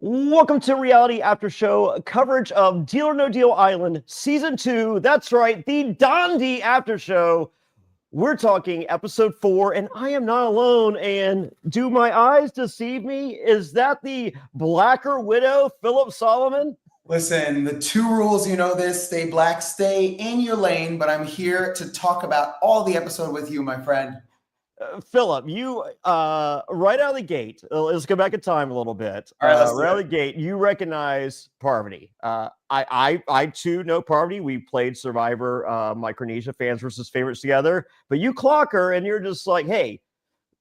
Welcome to Reality After Show coverage of Deal or No Deal Island Season 2. That's right, the DONDI After Show. We're talking episode 4, and I am not alone. And do my eyes deceive me? Is that the Blacker Widow, Phillip Solomon? Listen, the two rules, you know this, stay black, stay in your lane, but I'm here to talk about all the episode with you, my friend. Phillip, you right out of the gate, let's go back in time a little bit. All right, let's right out of the gate, you recognize Parvati. I too know Parvati. We played Survivor, Micronesia fans versus favorites together. But you clock her, and you're just like, hey,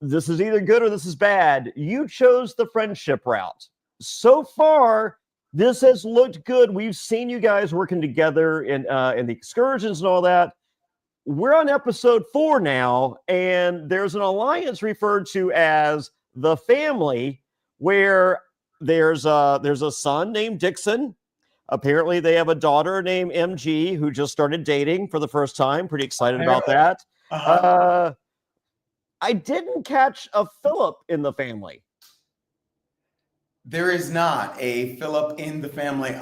this is either good or this is bad. You chose the friendship route. So far, this has looked good. We've seen you guys working together in the excursions and all that. We're on episode 4 now, and there's an alliance referred to as the family, where there's a son named Dixon. Apparently, they have a daughter named MG who just started dating for the first time. Pretty excited about that. I didn't catch a Phillip in the family. There is not a Phillip in the family.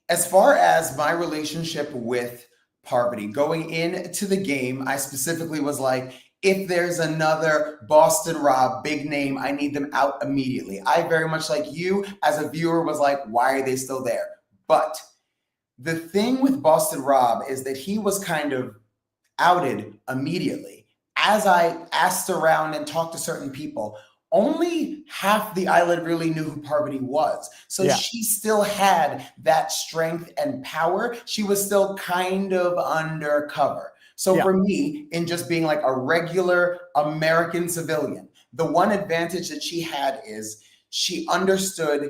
As far as my relationship with Parvati going into the game, I specifically was like, if there's another Boston Rob, big name, I need them out immediately. I very much like you as a viewer was like, why are they still there? But the thing with Boston Rob is that he was kind of outed immediately. As I asked around and talked to certain people, only half the island really knew who Parvati was. So she still had that strength and power. She was still kind of undercover. So for me, in just being like a regular American civilian, the one advantage that she had is she understood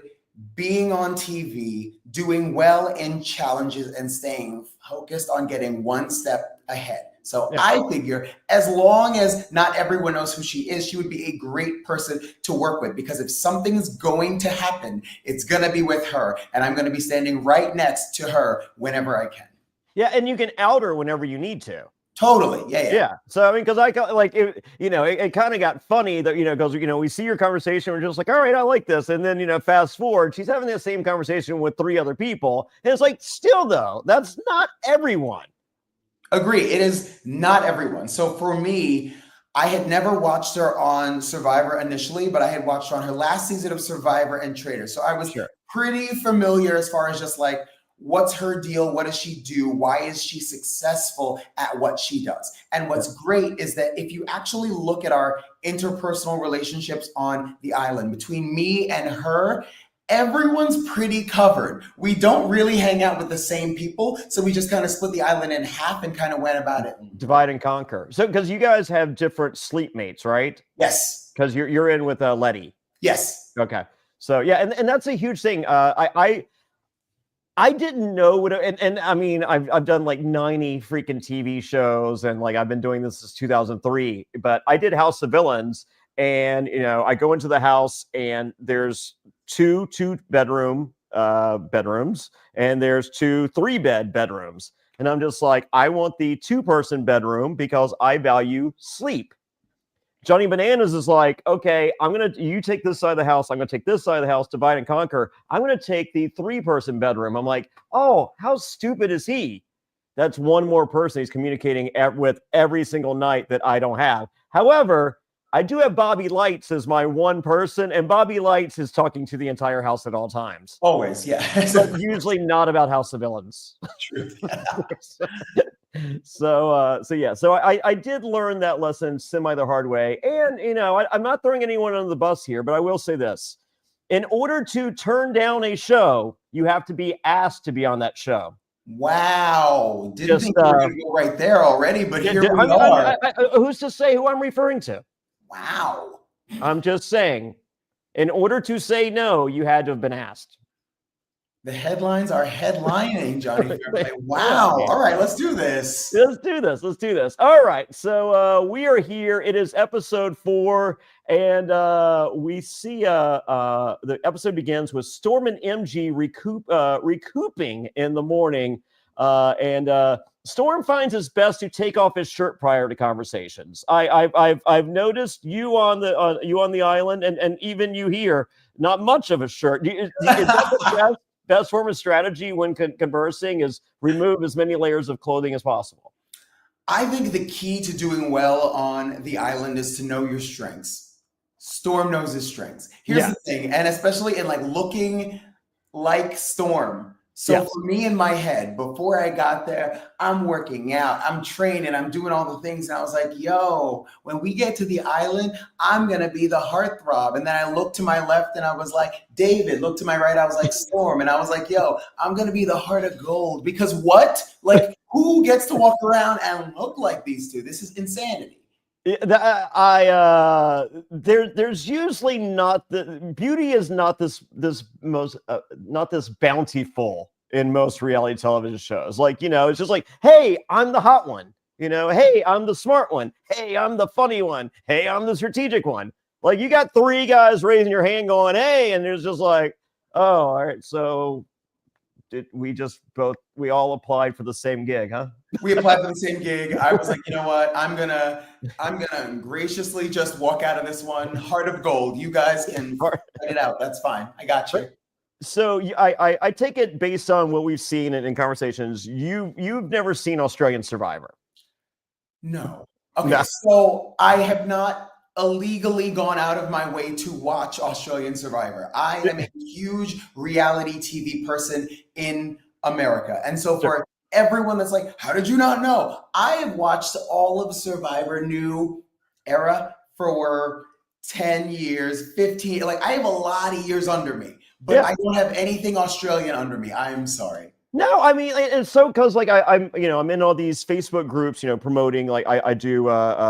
being on TV, doing well in challenges, and staying focused on getting one step ahead. So I figure as long as not everyone knows who she is, she would be a great person to work with, because if something's going to happen, it's going to be with her. And I'm going to be standing right next to her whenever I can. Yeah, and you can out her whenever you need to. Totally. Yeah. So, I mean, because I like, it kind of got funny that, because, we see your conversation. We're just like, all right, I like this. And then, fast forward, she's having the same conversation with 3 other people. And it's like, still, though, that's not everyone. Agree. It is not everyone. So for me, I had never watched her on Survivor initially, but I had watched her on her last season of Survivor and Trader. So I was pretty familiar as far as just like, what's her deal? What does she do? Why is she successful at what she does? And what's great is that if you actually look at our interpersonal relationships on the island between me and her, everyone's pretty covered. We don't really hang out with the same people. So we just kind of split the island in half and kind of went about it. Divide and conquer. So, because you guys have different sleep mates, right? Yes. Because you're in with Letty. Yes. Okay. So, yeah. And that's a huge thing. I didn't know what, and I mean, I've done like 90 freaking TV shows, and like I've been doing this since 2003, but I did House of Villains, and I go into the house and there's two bedroom bedrooms, and there's 2 3-bed bedrooms, and I'm just like, I want the 2-person bedroom because I value sleep. Johnny Bananas is like, okay, you take this side of the house, I'm gonna take this side of the house, divide and conquer. I'm gonna take the 3-person bedroom. I'm like, oh, how stupid is he? That's one more person he's communicating with every single night that I don't have. However, I do have Bobby Lights as my one person, and Bobby Lights is talking to the entire house at all times. Always, yeah. But usually not about House of Villains. True. So I did learn that lesson semi the hard way. And, I'm not throwing anyone under the bus here, but I will say this. In order to turn down a show, you have to be asked to be on that show. Wow. Didn't think we were going to go right there already, but here we are. Who's to say who I'm referring to? Wow. I'm just saying, in order to say no, you had to have been asked. The headlines are headlining, Jonny Fairplay. Wow. All right, let's do this. Let's do this. All right. So we are here. It is episode 4. And we see the episode begins with Storm and MG recouping in the morning. And Storm finds it's best to take off his shirt prior to conversations. I've noticed you on the island, and even you here, not much of a shirt. Is that the best form of strategy when conversing? Is remove as many layers of clothing as possible? I think the key to doing well on the island is to know your strengths. Storm knows his strengths. Here's the thing, and especially in like looking like Storm. So for me in my head, before I got there, I'm working out, I'm training, I'm doing all the things. And I was like, yo, when we get to the island, I'm going to be the heartthrob. And then I looked to my left and I was like, David. Looked to my right, I was like, Storm. And I was like, yo, I'm going to be the heart of gold. Because what? Like, who gets to walk around and look like these two? This is insanity. There's usually not the beauty is not this bountiful in most reality television shows. Like, it's just like, hey, I'm the hot one. Hey, I'm the smart one. Hey, I'm the funny one. Hey, I'm the strategic one. Like, you got three guys raising your hand going, hey, and there's just like, oh, all right, so we all applied for the same gig, huh? We applied for the same gig. I was like, you know what? I'm gonna graciously just walk out of this one. Heart of gold. You guys can fight it out. That's fine. I got you. So I take it based on what we've seen in conversations. You've never seen Australian Survivor? No. Okay. So I have not illegally gone out of my way to watch Australian Survivor. I am a huge reality TV person in America. And so for everyone that's like, how did you not know? I have watched all of Survivor New Era for 10 years, 15. Like, I have a lot of years under me, but I don't have anything Australian under me. I'm sorry. No, I mean, it's so because like I'm in all these Facebook groups, promoting, like I do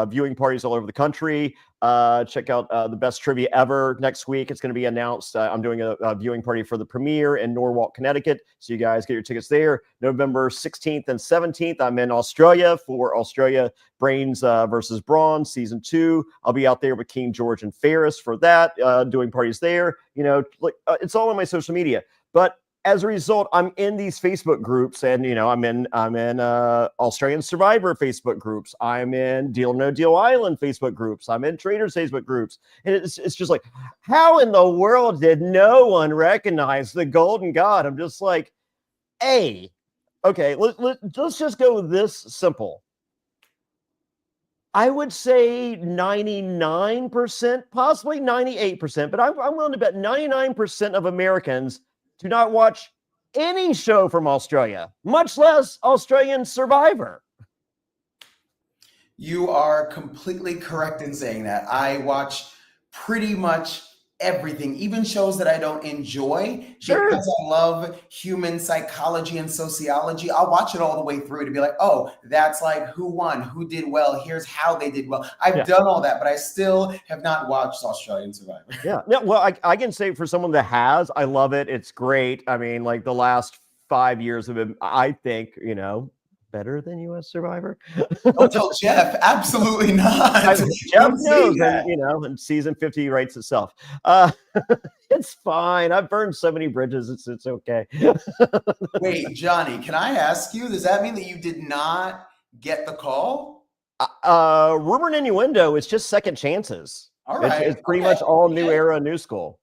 viewing parties all over the country. Check out the best trivia ever next week. It's going to be announced. I'm doing a viewing party for the premiere in Norwalk, Connecticut. So you guys get your tickets there. November 16th and 17th, I'm in Australia for Australia Brains versus Brawn season 2. I'll be out there with King George and Ferris for that, doing parties there. It's all on my social media. But as a result, I'm in these Facebook groups, and I'm in Australian Survivor Facebook groups. I'm in Deal or No Deal Island Facebook groups. I'm in Traders Facebook groups, and it's just like, how in the world did no one recognize the Golden God? I'm just like, okay, let's just go this simple. I would say 99%, possibly 98%, but I'm willing to bet 99% of Americans do not watch any show from Australia, much less Australian Survivor. You are completely correct in saying that. I watch pretty much everything, even shows that I don't enjoy, because I love human psychology and sociology. I'll watch it all the way through to be like, oh, that's like who won, who did well, here's how they did well. I've done all that, but I still have not watched Australian Survivor. Well, I can say for someone that has, I love it. It's great. I mean, like the last 5 years have been, I think, better than U.S. Survivor. Don't tell Jeff. Absolutely not. Jeff knows, and season 50 writes itself. It's fine. I've burned so many bridges. It's okay. Wait, Johnny, can I ask you, does that mean that you did not get the call? Rumor and innuendo, it's just second chances. All right. It's pretty much all new era, new school.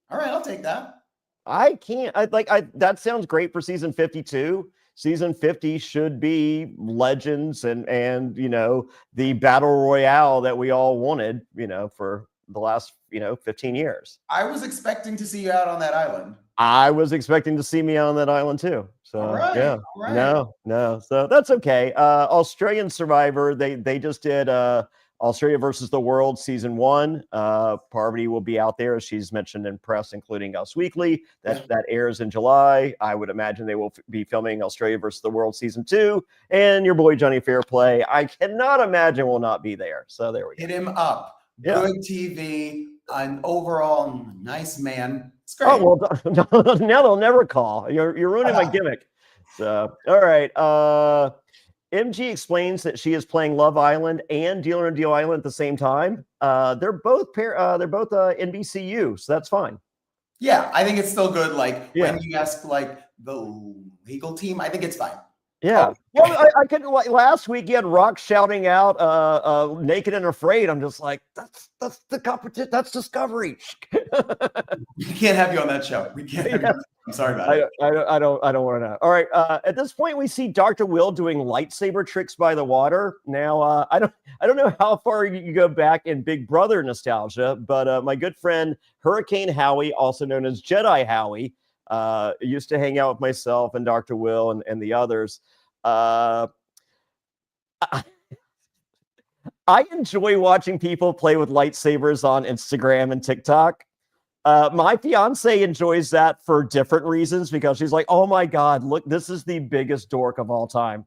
All right, I'll take that. I can't. That sounds great for season 52. Season 50 should be legends and the battle royale that we all wanted, for the last 15 years. I was expecting to see you out on that island. I was expecting to see me on that island too. So all right. No. So that's okay. Australian Survivor, they just did Australia versus the World season 1. Parvati will be out there, as she's mentioned in press, including Us Weekly. That airs in July. I would imagine they will be filming Australia versus the World season 2. And your boy Jonny Fairplay, I cannot imagine will not be there. So there we go. Hit him up. Good TV. An overall nice man. It's great. Oh well, now they'll never call. You're ruining my gimmick. So all right. MG explains that she is playing Love Island and Deal or No Deal Island at the same time. They're both NBCU, so that's fine. Yeah, I think it's still good. Like when you ask like the legal team, I think it's fine. Yeah. Well, I could like last week you had Rock shouting out Naked and Afraid. I'm just like, that's the competition, that's Discovery. We can't have you on that show. We can't have you on that show. I'm sorry about it. I don't want to know. All right. At this point, we see Dr. Will doing lightsaber tricks by the water. Now, I don't know how far you go back in Big Brother nostalgia, but my good friend Hurricane Howie, also known as Jedi Howie, used to hang out with myself and Dr. Will and the others. I enjoy watching people play with lightsabers on Instagram and TikTok. My fiance enjoys that for different reasons because she's like, oh my God, look, this is the biggest dork of all time.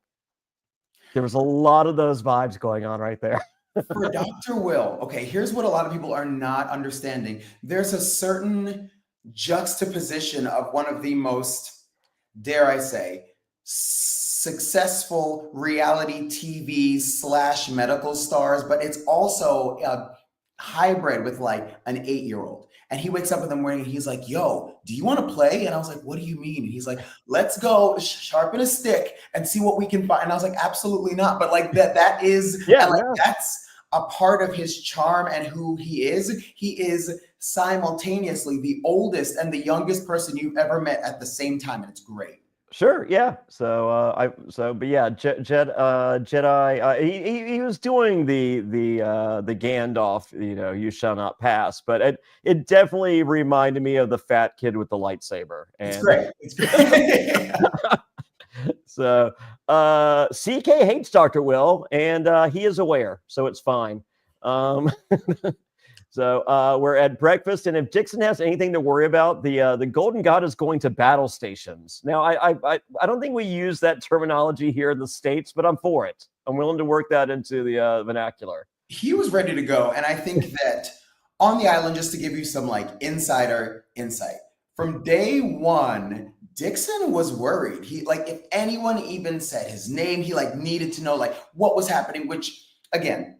There was a lot of those vibes going on right there. For Dr. Will, okay, here's what a lot of people are not understanding. There's a certain juxtaposition of one of the most, dare I say, successful reality TV / medical stars, but it's also a hybrid with like an 8-year-old. And he wakes up in the morning and he's like, yo, do you want to play? And I was like, what do you mean? And he's like, let's go sharpen a stick and see what we can find. And I was like, absolutely not. But like that is, that's a part of his charm and who he is. He is simultaneously the oldest and the youngest person you've ever met at the same time. And it's great. Sure, yeah. But yeah, Jedi. He was doing the Gandalf, you shall not pass. But it definitely reminded me of the fat kid with the lightsaber. And it's great. It's great. So CK hates Dr. Will, and he is aware, so it's fine. So we're at breakfast, and if Dixon has anything to worry about, the Golden God is going to battle stations. Now, I don't think we use that terminology here in the States, but I'm for it. I'm willing to work that into the vernacular. He was ready to go, and I think that on the island, just to give you some like insider insight, from day one, Dixon was worried. He like if anyone even said his name, he like needed to know like what was happening, which again,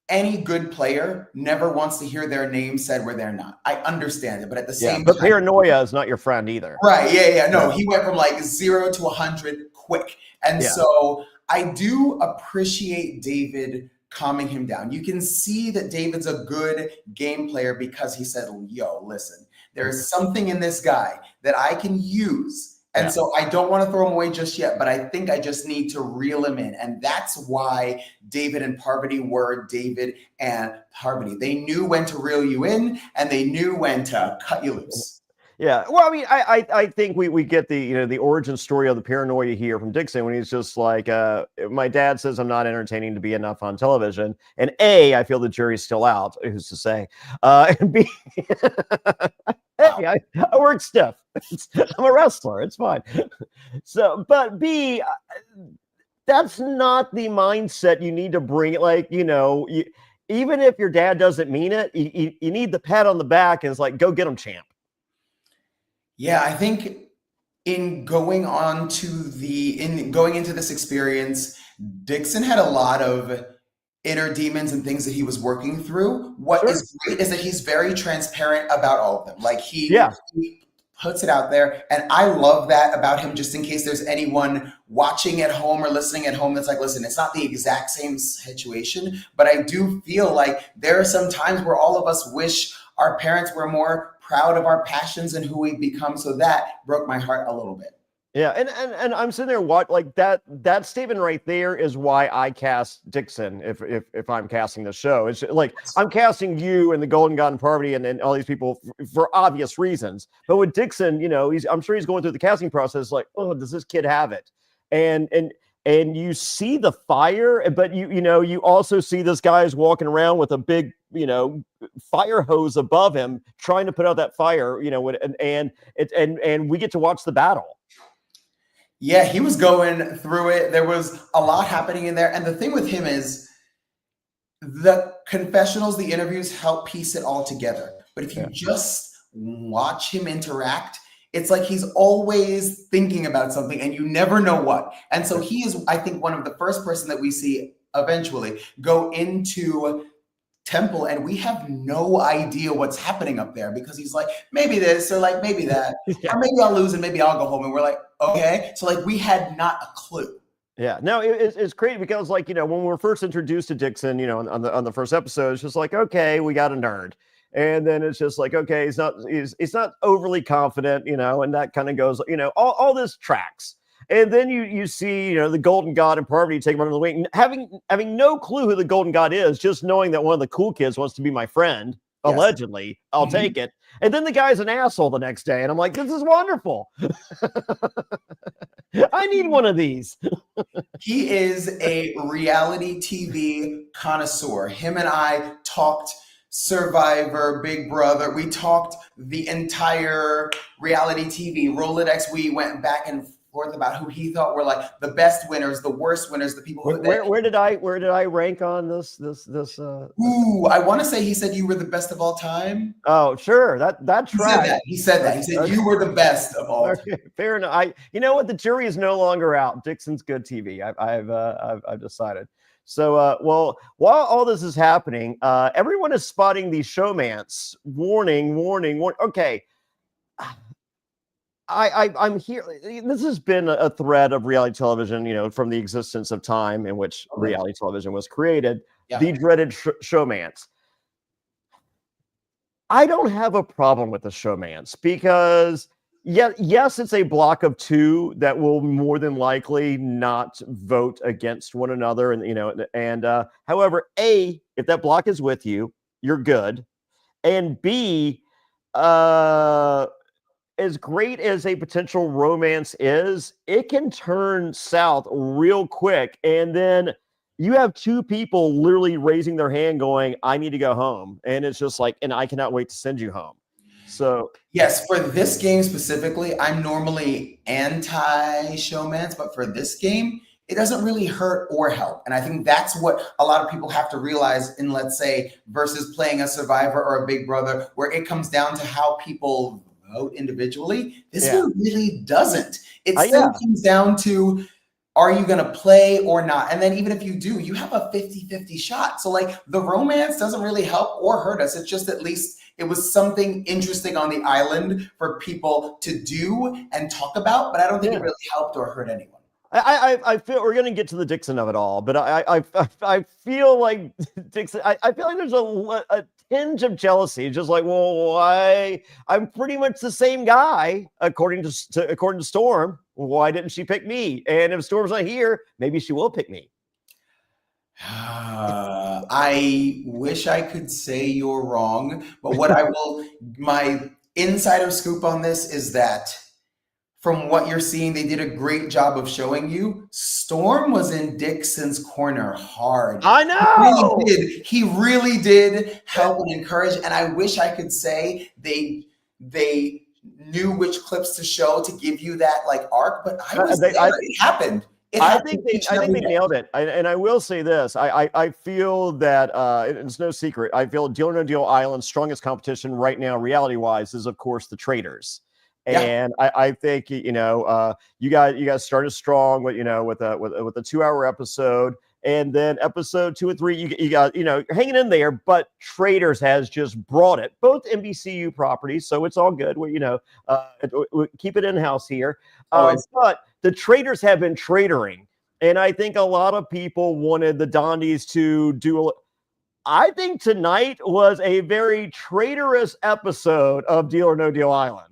any good player never wants to hear their name said where they're not. I understand it, but at the same time, but paranoia is not your friend either. Right. Yeah. No, he went from like 0 to 100 quick. And so I do appreciate David calming him down. You can see that David's a good game player because he said, yo, listen, there's something in this guy that I can use. And so I don't want to throw him away just yet, but I think I just need to reel him in. And that's why David and Parvati were David and Parvati. They knew when to reel you in and they knew when to cut you loose. Yeah, well, I mean, I think we get the origin story of the paranoia here from Dixon when he's just like, my dad says I'm not entertaining to be enough on television, and A, I feel the jury's still out. Who's to say? And B, hey, I work stiff. I'm a wrestler. It's fine. So, but B, that's not the mindset you need to bring. Like, even if your dad doesn't mean it, you need the pat on the back and it's like, go get him, champ. Yeah, I think in going into this experience, Dixon had a lot of inner demons and things that he was working through. What is great is that he's very transparent about all of them. Like he puts it out there. And I love that about him, just in case there's anyone watching at home or listening at home that's like, listen, it's not the exact same situation, but I do feel like there are some times where all of us wish our parents were more proud of our passions and who we've become. So that broke my heart a little bit. Yeah, and I'm sitting there like that statement right there is why I cast Dixon if I'm casting the show. It's like I'm casting you and the Golden God and Parvati and all these people for obvious reasons. But with Dixon, I'm sure he's going through the casting process like, oh, does this kid have it? And you see the fire, but you also see this guy is walking around with a big fire hose above him trying to put out that fire, and we get to watch the battle. Yeah, he was going through it. There was a lot happening in there. And the thing with him is the confessionals, the interviews help piece it all together. But if you just watch him interact, it's like he's always thinking about something and you never know what. And so he is, I think, one of the first person that we see eventually go into temple and we have no idea what's happening up there because he's like, maybe this or like maybe that, or maybe I'll lose and maybe I'll go home. And we're like, okay. So like we had not a clue. Yeah, no, it's crazy because, like, when we were first introduced to Dixon, on the first episode, it's just like, okay, we got a nerd, and then it's just like, okay, he's not overly confident, and that kind of goes, all this tracks, and then you see, the Golden God and Parvati take him under the wing, having no clue who the Golden God is, just knowing that one of the cool kids wants to be my friend. Yes. Allegedly, I'll take it. And then the guy's an asshole the next day, and I'm like, this is wonderful. I need one of these. He is a reality TV connoisseur. Him and I talked Survivor, Big Brother. We talked the entire reality TV Rolodex. We went back and forth about who he thought were like the best winners, the worst winners, the people. Where did I rank on this? Ooh, I want to say he said you were the best of all time. Oh, sure, that track. He said that. He said you were the best of all time. Fair enough. You know what? The jury is no longer out. Dixon's good TV. I've decided. So, well, while all this is happening, everyone is spotting the showmance. Warning. Okay. I'm here. This has been a thread of reality television, from the existence of time in which reality television was created. Yeah. The dreaded showmance. I don't have a problem with the showmance because, yes, it's a block of two that will more than likely not vote against one another, and however, A, if that block is with you, you're good, and B, as great as a potential romance is, it can turn south real quick. And then you have two people literally raising their hand going, I need to go home. And it's just like, and I cannot wait to send you home. So yes, for this game specifically, I'm normally anti-showmance, but for this game, it doesn't really hurt or help. And I think that's what a lot of people have to realize in, let's say, versus playing a Survivor or a Big Brother, where it comes down to how people vote individually. This one really doesn't. It still comes down to, are you going to play or not? And then even if you do, you have a 50-50 shot. So like the romance doesn't really help or hurt us. It's just at least it was something interesting on the island for people to do and talk about, but I don't think it really helped or hurt anyone. I feel we're going to get to the Dixon of it all, but I feel like Dixon. I feel like there's a tinge of jealousy. Just like, well, I'm pretty much the same guy according to Storm. Why didn't she pick me? And if Storm's not here, maybe she will pick me. I wish I could say you're wrong, but my insider scoop on this is that from what you're seeing, they did a great job of showing you Storm was in Dixon's corner hard. I know. He really did help and encourage. And I wish I could say they knew which clips to show to give you that like arc, but it happened. I think they nailed it. And I will say this. I feel that it's no secret. I feel Deal or No Deal Island's strongest competition right now, reality-wise, is of course the Traitors. And I think you guys started strong with with a 2-hour episode, and then episode 2 and 3 you got hanging in there, but Traitors has just brought it, both NBCU properties, so it's all good. We keep it in house here, but the Traitors have been traitoring, and I think a lot of people wanted the Dondis to do. I think tonight was a very traitorous episode of Deal or No Deal Island.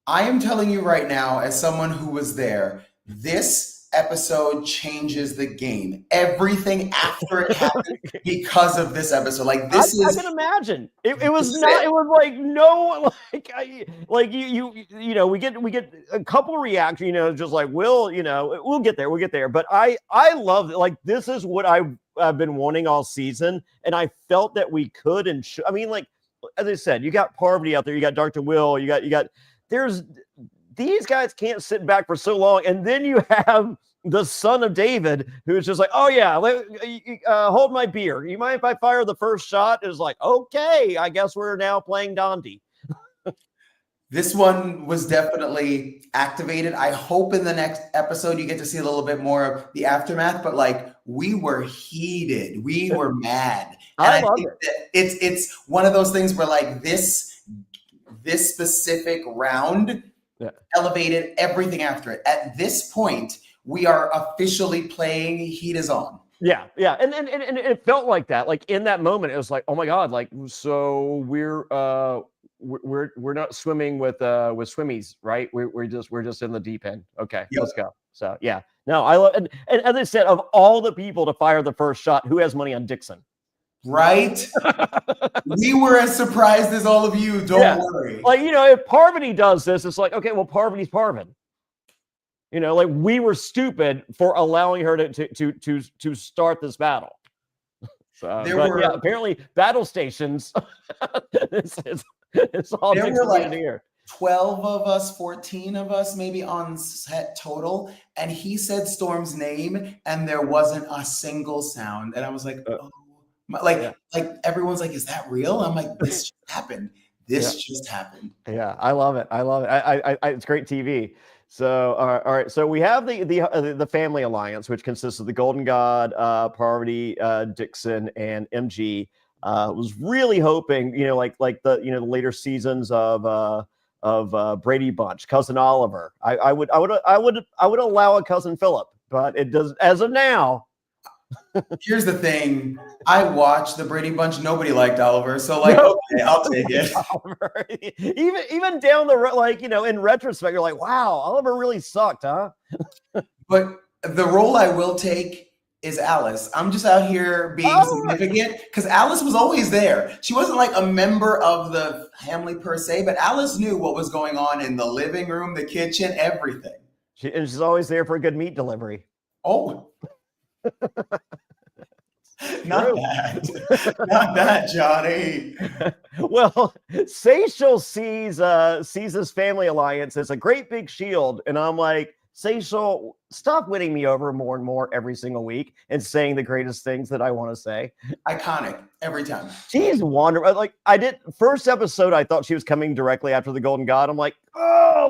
I am telling you right now, as someone who was there, this episode changes the game. Everything after it happened because of this episode. Like I can imagine. It was not. It was like no. We get a couple reactions. Just like we'll get there. But I love it. Like this is what I've been wanting all season, and I felt that we could and should. I mean, like as I said, you got Parvati out there, you got Dr. Will, you got. These guys can't sit back for so long, and then you have the son of David who's just like, oh yeah, hold my beer. You mind if I fire the first shot? It's like, okay, I guess we're now playing Dondi. This one was definitely activated. I hope in the next episode you get to see a little bit more of the aftermath, but like we were heated, we were mad. And I think that it's one of those things where like this specific round elevated everything after it. At this point, we are officially playing. Heat is on. Yeah, and it felt like that. Like in that moment, it was like, oh my god, like so we're not swimming with swimmies, right? We're just in the deep end. Okay, Yep. let's go. So yeah, no, I love and as I said, of all the people to fire the first shot, who has money on Dixon? Right? We were as surprised as all of you. Don't worry. Like, if Parvati does this, it's like, okay, well, Parvati's Parvati. Like we were stupid for allowing her to start this battle. So, apparently battle stations. it's all there were like here. 12 of us, 14 of us, maybe on set total, and he said Storm's name, and there wasn't a single sound, and I was like, oh, like everyone's like, is that real? I'm like, this just happened. This just happened. Yeah, I love it. I it's great TV. So, all right. So we have the family alliance, which consists of the Golden God, Parvati, Dixon, and MG. Was really hoping, like the the later seasons of Brady Bunch, Cousin Oliver. I would allow a Cousin Phillip, but it does as of now. Here's the thing. I watched the Brady Bunch. Nobody liked Oliver. So okay, I'll take it. Oliver. Even down the road, in retrospect, you're like, wow, Oliver really sucked, huh? But the role I will take is Alice. I'm just out here being significant because Alice was always there. She wasn't like a member of the family per se, but Alice knew what was going on in the living room, the kitchen, everything. She's always there for a good meat delivery. Oh. Not that, Johnny. Well, Seychelles sees this family alliance as a great big shield, and I'm like, Seychelles, stop winning me over more and more every single week and saying the greatest things that I want to say. Iconic every time. She's wonderful. Like I did first episode, I thought she was coming directly after the Golden God. I'm like, oh,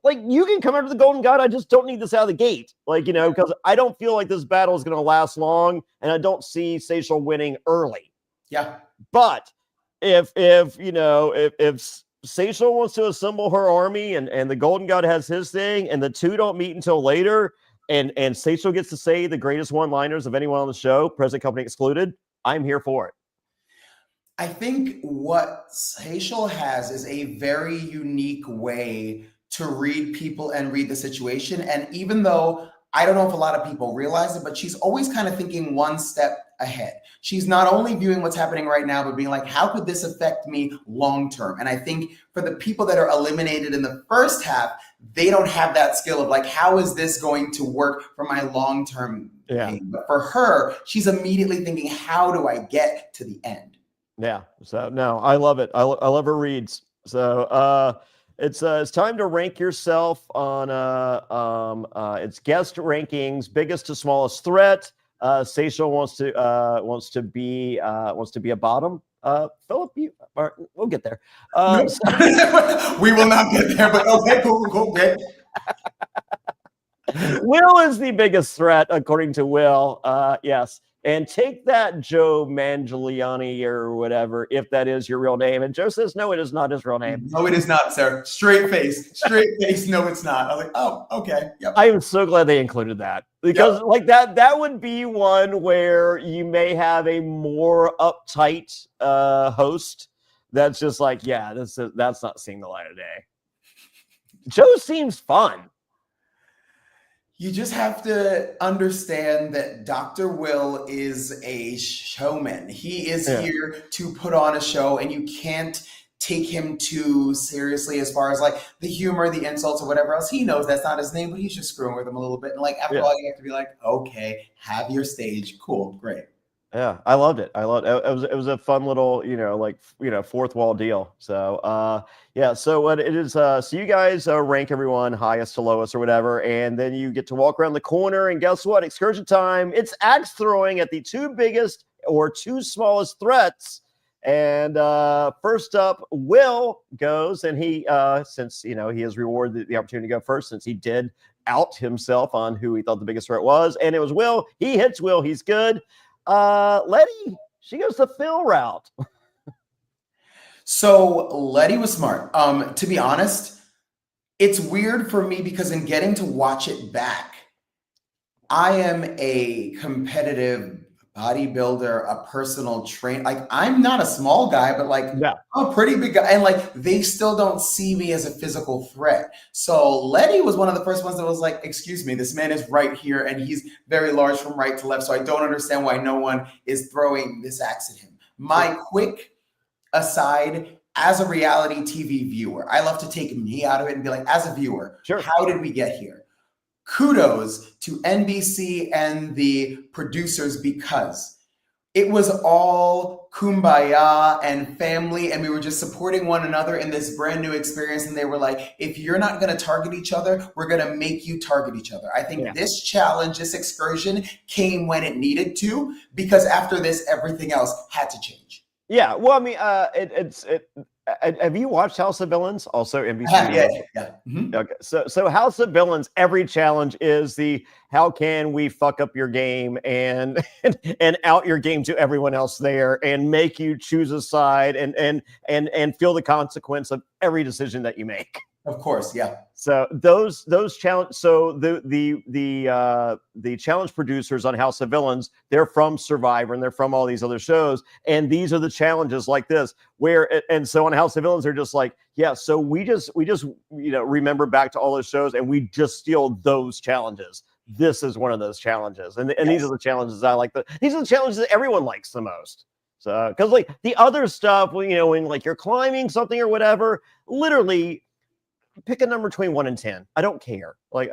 like you can come after the Golden God. I just don't need this out of the gate. Because I don't feel like this battle is going to last long, and I don't see Seychelles winning early. Yeah. But if Seychelles wants to assemble her army and the Golden God has his thing and the two don't meet until later and Seychelles gets to say the greatest one-liners of anyone on the show, present company excluded, I'm here for it. I think what Seychelles has is a very unique way to read people and read the situation. And even though I don't know if a lot of people realize it, but she's always kind of thinking one step ahead. She's not only viewing what's happening right now, but being like, how could this affect me long term? And I think for the people that are eliminated in the first half, they don't have that skill of like, how is this going to work for my long term thing? But for her, she's immediately thinking, how do I get to the end? Yeah. So no, I love it. I love her reads. So it's time to rank yourself on it's guest rankings, biggest to smallest threat. Seychelles wants to be a bottom. Phillip, we'll get there. Nope. We will not get there, but okay, cool. Will is the biggest threat, according to Will. Yes. And take that, Joe Manganiello or whatever, if that is your real name. And Joe says, no, it is not his real name. No, it is not, sir. Straight face. No, it's not. I was like, oh, okay. Yep. I am so glad they included that because that would be one where you may have a more uptight host that's just like, yeah, that's not seeing the light of day. Joe seems fun. You just have to understand that Dr. Will is a showman. He is here to put on a show, and you can't take him too seriously as far as like the humor, the insults, or whatever else. He knows that's not his name, but he's just screwing with him a little bit. And like after all, you have to be like, okay, have your stage. Cool, great. Yeah, I loved it. It was a fun little, fourth wall deal. So, so what it is, so you guys rank everyone highest to lowest or whatever, and then you get to walk around the corner, and guess what? Excursion time. It's axe throwing at the two biggest or two smallest threats. And first up, Will goes, and he, since he has rewarded the opportunity to go first, since he did out himself on who he thought the biggest threat was, and it was Will. He hits Will. He's good. Letty, she goes the Phil route. So Letty was smart. To be honest, it's weird for me because in getting to watch it back, I am a competitive bodybuilder, a personal trainer. Like I'm not a small guy, but like Yeah. I'm a pretty big guy. And like they still don't see me as a physical threat. So Letty was one of the first ones that was like, excuse me, this man is right here and he's very large from right to left. So I don't understand why no one is throwing this axe at him. My quick aside, as a reality TV viewer, I love to take me out of it and be like, as a viewer, Sure. how did we get here? Kudos to NBC and the producers because it was all kumbaya and family, and we were just supporting one another in this brand new experience. And they were like, if you're not going to target each other, we're going to make you target each other. I think this challenge, this excursion came when it needed to, because after this, everything else had to change. Yeah. Well, I mean, have you watched House of Villains? Also NBC. Yeah. Mm-hmm. Okay. So House of Villains, every challenge is how can we fuck up your game and out your game to everyone else there and make you choose a side and feel the consequence of every decision that you make. Of course, yeah. So those challenge. So the challenge producers on House of Villains, they're from Survivor and they're from all these other shows, and these are the challenges like this. And so on House of Villains, they're just like, yeah. So we just remember back to all those shows, and we just steal those challenges. This is one of those challenges, and these are the challenges I like. These are the challenges that everyone likes the most. So because like the other stuff, when like you're climbing something or whatever, literally. Pick a number between 1 and 10. I don't care. Like,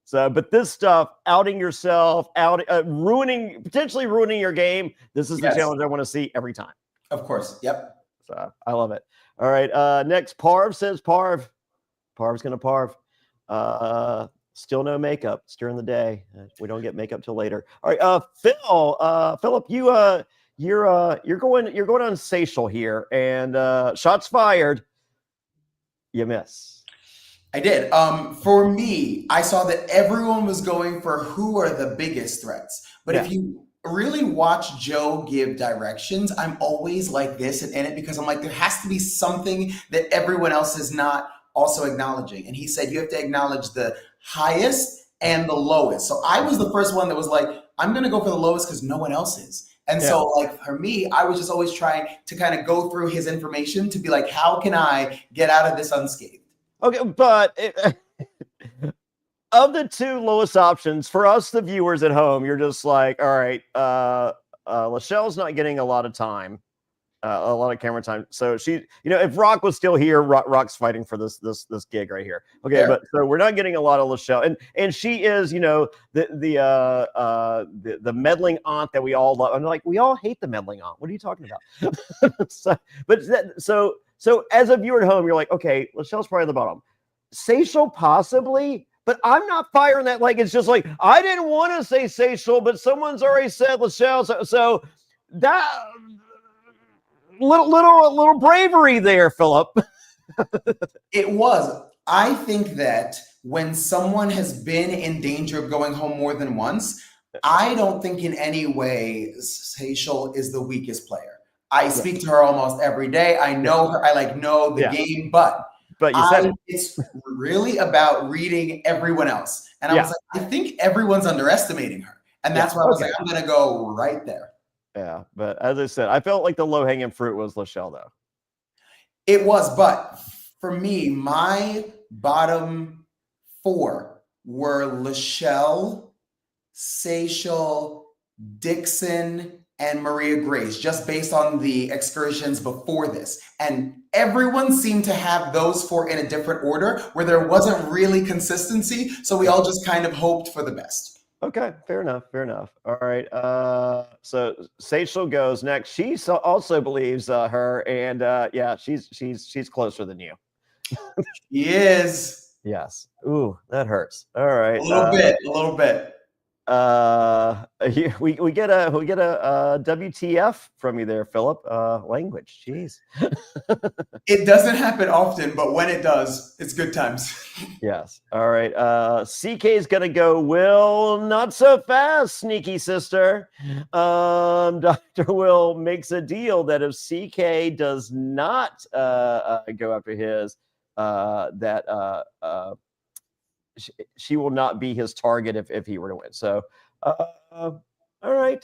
so, but this stuff, outing yourself, potentially ruining your game. This is the challenge I want to see every time. Of course. Yep. So I love it. All right. Next, Parv says Parv. Parv's gonna Parv. Still no makeup. It's during the day. We don't get makeup till later. All right. Philip, you're going on Seychelles here, and shots fired. You miss. I did. For me, I saw that everyone was going for who are the biggest threats. But if you really watch Joe give directions, I'm always like this and in it because I'm like, there has to be something that everyone else is not also acknowledging. And he said, you have to acknowledge the highest and the lowest. So I was the first one that was like, I'm going to go for the lowest because no one else is. And so like for me, I was just always trying to kind of go through his information to be like, how can I get out of this unscathed? Okay, but of the two lowest options for us, the viewers at home, you're just like, all right, Lachelle's not getting a lot of time, a lot of camera time. So she, if Rock was still here, Rock's fighting for this gig right here. Okay, but so we're not getting a lot of Lachelle, and she is, the meddling aunt that we all love. I'm like, we all hate the meddling aunt. What are you talking about? So as a viewer at home, you're like, okay, Lachelle's probably at the bottom. Seychelles possibly, but I'm not firing that. Like, it's just like, I didn't want to say Seychelles, but someone's already said Lachelle. So that little bravery there, Philip. It was. I think that when someone has been in danger of going home more than once, I don't think in any way Seychelles is the weakest player. I speak to her almost every day. I know her. I know the game, but you said it's really about reading everyone else. And I was like, I think everyone's underestimating her. And that's why I was like, I'm going to go right there. Yeah. But as I said, I felt like the low-hanging fruit was Lachelle, though. It was. But for me, my bottom four were Lachelle, Seychelles, Dixon, and Maria Grace, just based on the excursions before this. And everyone seemed to have those four in a different order where there wasn't really consistency. So we all just kind of hoped for the best. Okay, fair enough. All right. So Seychelles goes next. She also believes her, and she's closer than you. She is. Yes. Ooh, that hurts. All right. A little bit. We get a WTF from you there, Philip. Language, jeez. It doesn't happen often, but when it does, it's good times. Yes. All right. CK is gonna go. Will, not so fast, sneaky sister. Dr. Will makes a deal that if CK does not go after his, she will not be his target if he were to win. So, all right.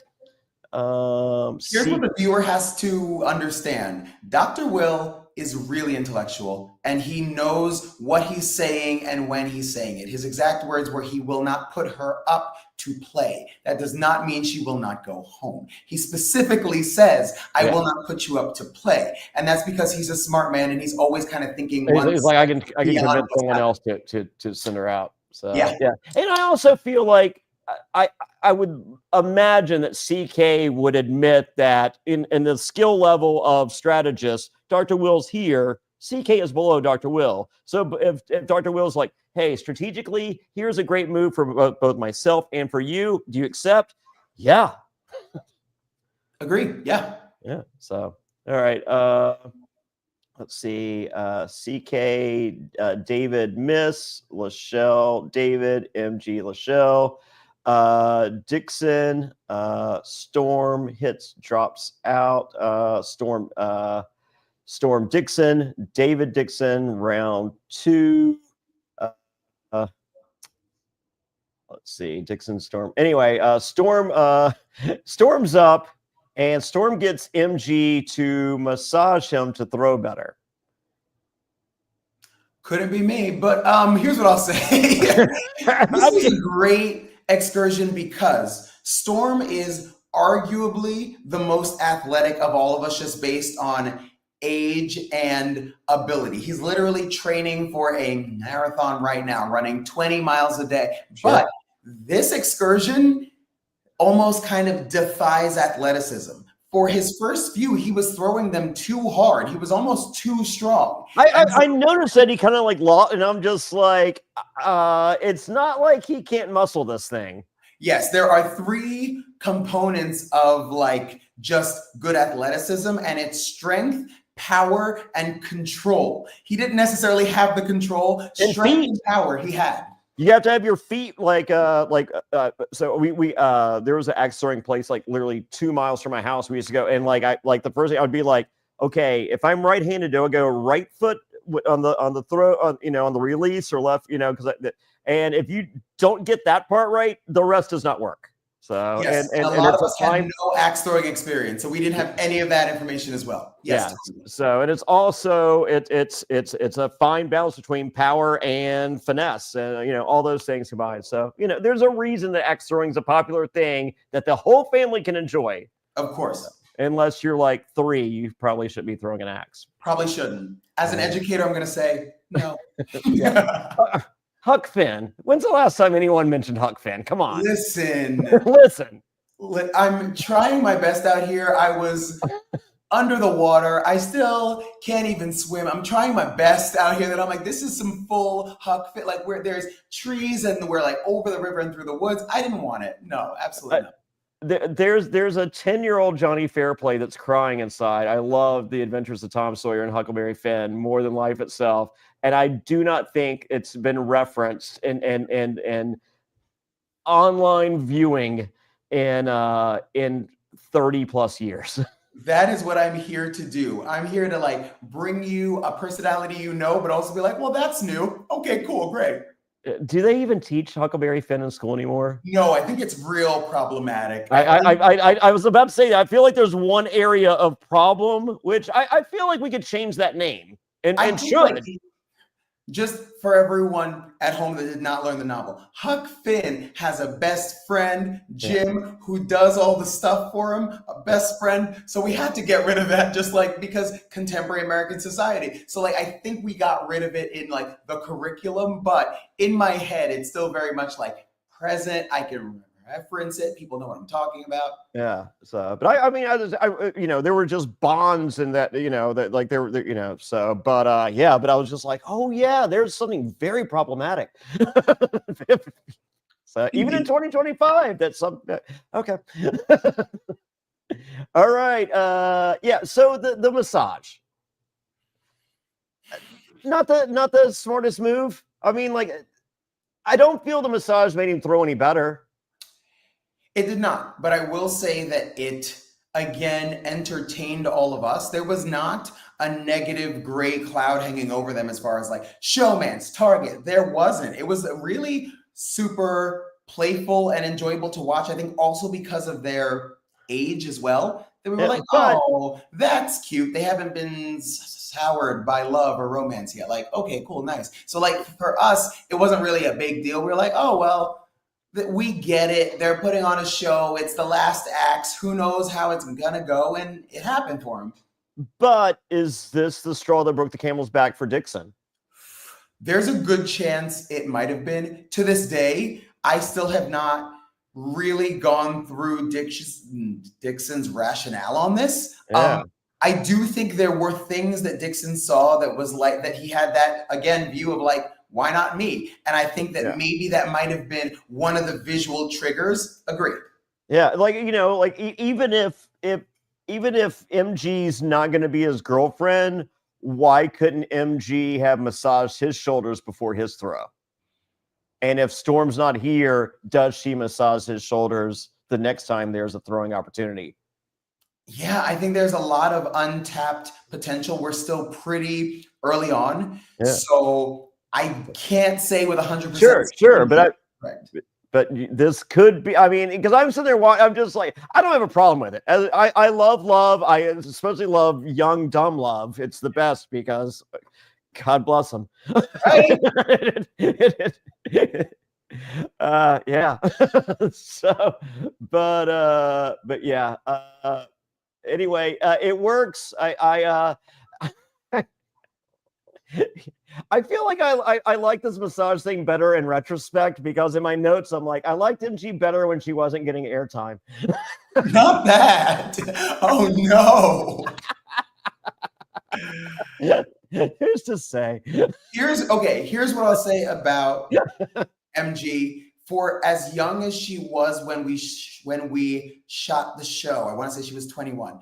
Here's what the viewer has to understand. Dr. Will is really intellectual, and he knows what he's saying and when he's saying it. His exact words were, he will not put her up to play. That does not mean she will not go home. He specifically says, I will not put you up to play. And that's because he's a smart man, and he's always kind of thinking, he's like, I can convince someone else to send her out. So yeah. And I also feel like I would imagine that CK would admit that in the skill level of strategist, Dr. Will's here, CK is below Dr. Will. So if Dr. Will's like, hey, strategically, here's a great move for both myself and for you, do you accept? Yeah. Agree. Yeah. Yeah. So, all right. Let's see. CK, David, Miss, Lachelle, David, MG, Lachelle. Dixon, Storm hits, drops out. Storm Dixon, David Dixon, round 2. Let's see, Dixon, Storm. Anyway, Storm's up, and Storm gets MG to massage him to throw better. Couldn't be me, but here's what I'll say. This is a great excursion because Storm is arguably the most athletic of all of us, just based on age and ability. He's literally training for a marathon right now, running 20 miles a day. Sure. But this excursion almost kind of defies athleticism. For his first few, he was throwing them too hard. He was almost too strong. I noticed that he kind of like lost, and I'm just like, it's not like he can't muscle this thing. Yes, there are 3 components of like just good athleticism, and it's strength, power, and control. He didn't necessarily have the control, strength and power he had. You have to have your feet so we there was an axe throwing place like literally 2 miles from my house. We used to go, and the first thing I would be like, okay, if I'm right-handed, do I go right foot on the throw, on the release, or left, and if you don't get that part right, the rest does not work. So yes, and a lot of us had no axe throwing experience, so we didn't have any of that information as well. Yes. Yeah. So, and it's also it's a fine balance between power and finesse, and all those things combined. So there's a reason that axe throwing is a popular thing that the whole family can enjoy. Of course. Unless you're like 3, you probably shouldn't be throwing an axe. Probably shouldn't. As an educator, I'm going to say no. Huck Finn. When's the last time anyone mentioned Huck Finn? Come on. Listen. I'm trying my best out here. I was under the water. I still can't even swim. I'm trying my best out here that I'm like, this is some full Huck Finn, like where there's trees and we're like over the river and through the woods. I didn't want it. No, absolutely not. There's a 10-year-old Jonny Fairplay that's crying inside. I love The Adventures of Tom Sawyer and Huckleberry Finn more than life itself. And I do not think it's been referenced in online viewing in 30 plus years. That is what I'm here to do. I'm here to like bring you a personality, but also be like, well, that's new. Okay, cool, great. Do they even teach Huckleberry Finn in school anymore? No, I think it's real problematic. I was about to say that. I feel like there's one area of problem, which I feel like we could change that name and should. Just for everyone at home that did not learn the novel, Huck Finn has a best friend, Jim, who does all the stuff for him, a best friend. So we had to get rid of that, just like because contemporary American society. So like, I think we got rid of it in like the curriculum, but in my head, it's still very much like present. I can reference it. People know what I'm talking about. Yeah. So, but I mean, there were just bonds in that, that like there were, so, but yeah, but I was just like, oh yeah, there's something very problematic. So even in 2025, that's something. Okay. All right. Yeah. So the massage, not the smartest move. I mean, like, I don't feel the massage made him throw any better. It did not, but I will say that it again entertained all of us. There was not a negative gray cloud hanging over them as far as like showmance, Target. There wasn't. It was really super playful and enjoyable to watch. I think also because of their age as well. That we were like, oh, that's cute. They haven't been soured by love or romance yet. Like, okay, cool, nice. So like for us, it wasn't really a big deal. We were like, oh, well, we get it. They're putting on a show. It's the last act. Who knows how it's gonna go? And it happened for him. But is this the straw that broke the camel's back for Dixon? There's a good chance it might have been. To this day, I still have not really gone through Dixon's rationale on this. Yeah. I do think there were things that Dixon saw that was like that he had that again view of like, why not me? And I think that maybe that might have been one of the visual triggers. Agreed. Yeah, like like even if MG's not going to be his girlfriend, why couldn't MG have massaged his shoulders before his throw? And if Storm's not here, does she massage his shoulders the next time there's a throwing opportunity? Yeah, I think there's a lot of untapped potential. We're still pretty early on. Yeah. So I can't say with 100%. Sure, but this could be. I mean, because I'm sitting there, I'm just like, I don't have a problem with it. I love love. I especially love young dumb love. It's the best because God bless them. Right? Yeah. So, but yeah. Anyway, it works. I feel like I like this massage thing better in retrospect because in my notes I'm like, I liked MG better when she wasn't getting airtime. Not bad. Oh no. Who's to say? Here's what I'll say about MG. For as young as she was when we shot the show, I want to say she was 21.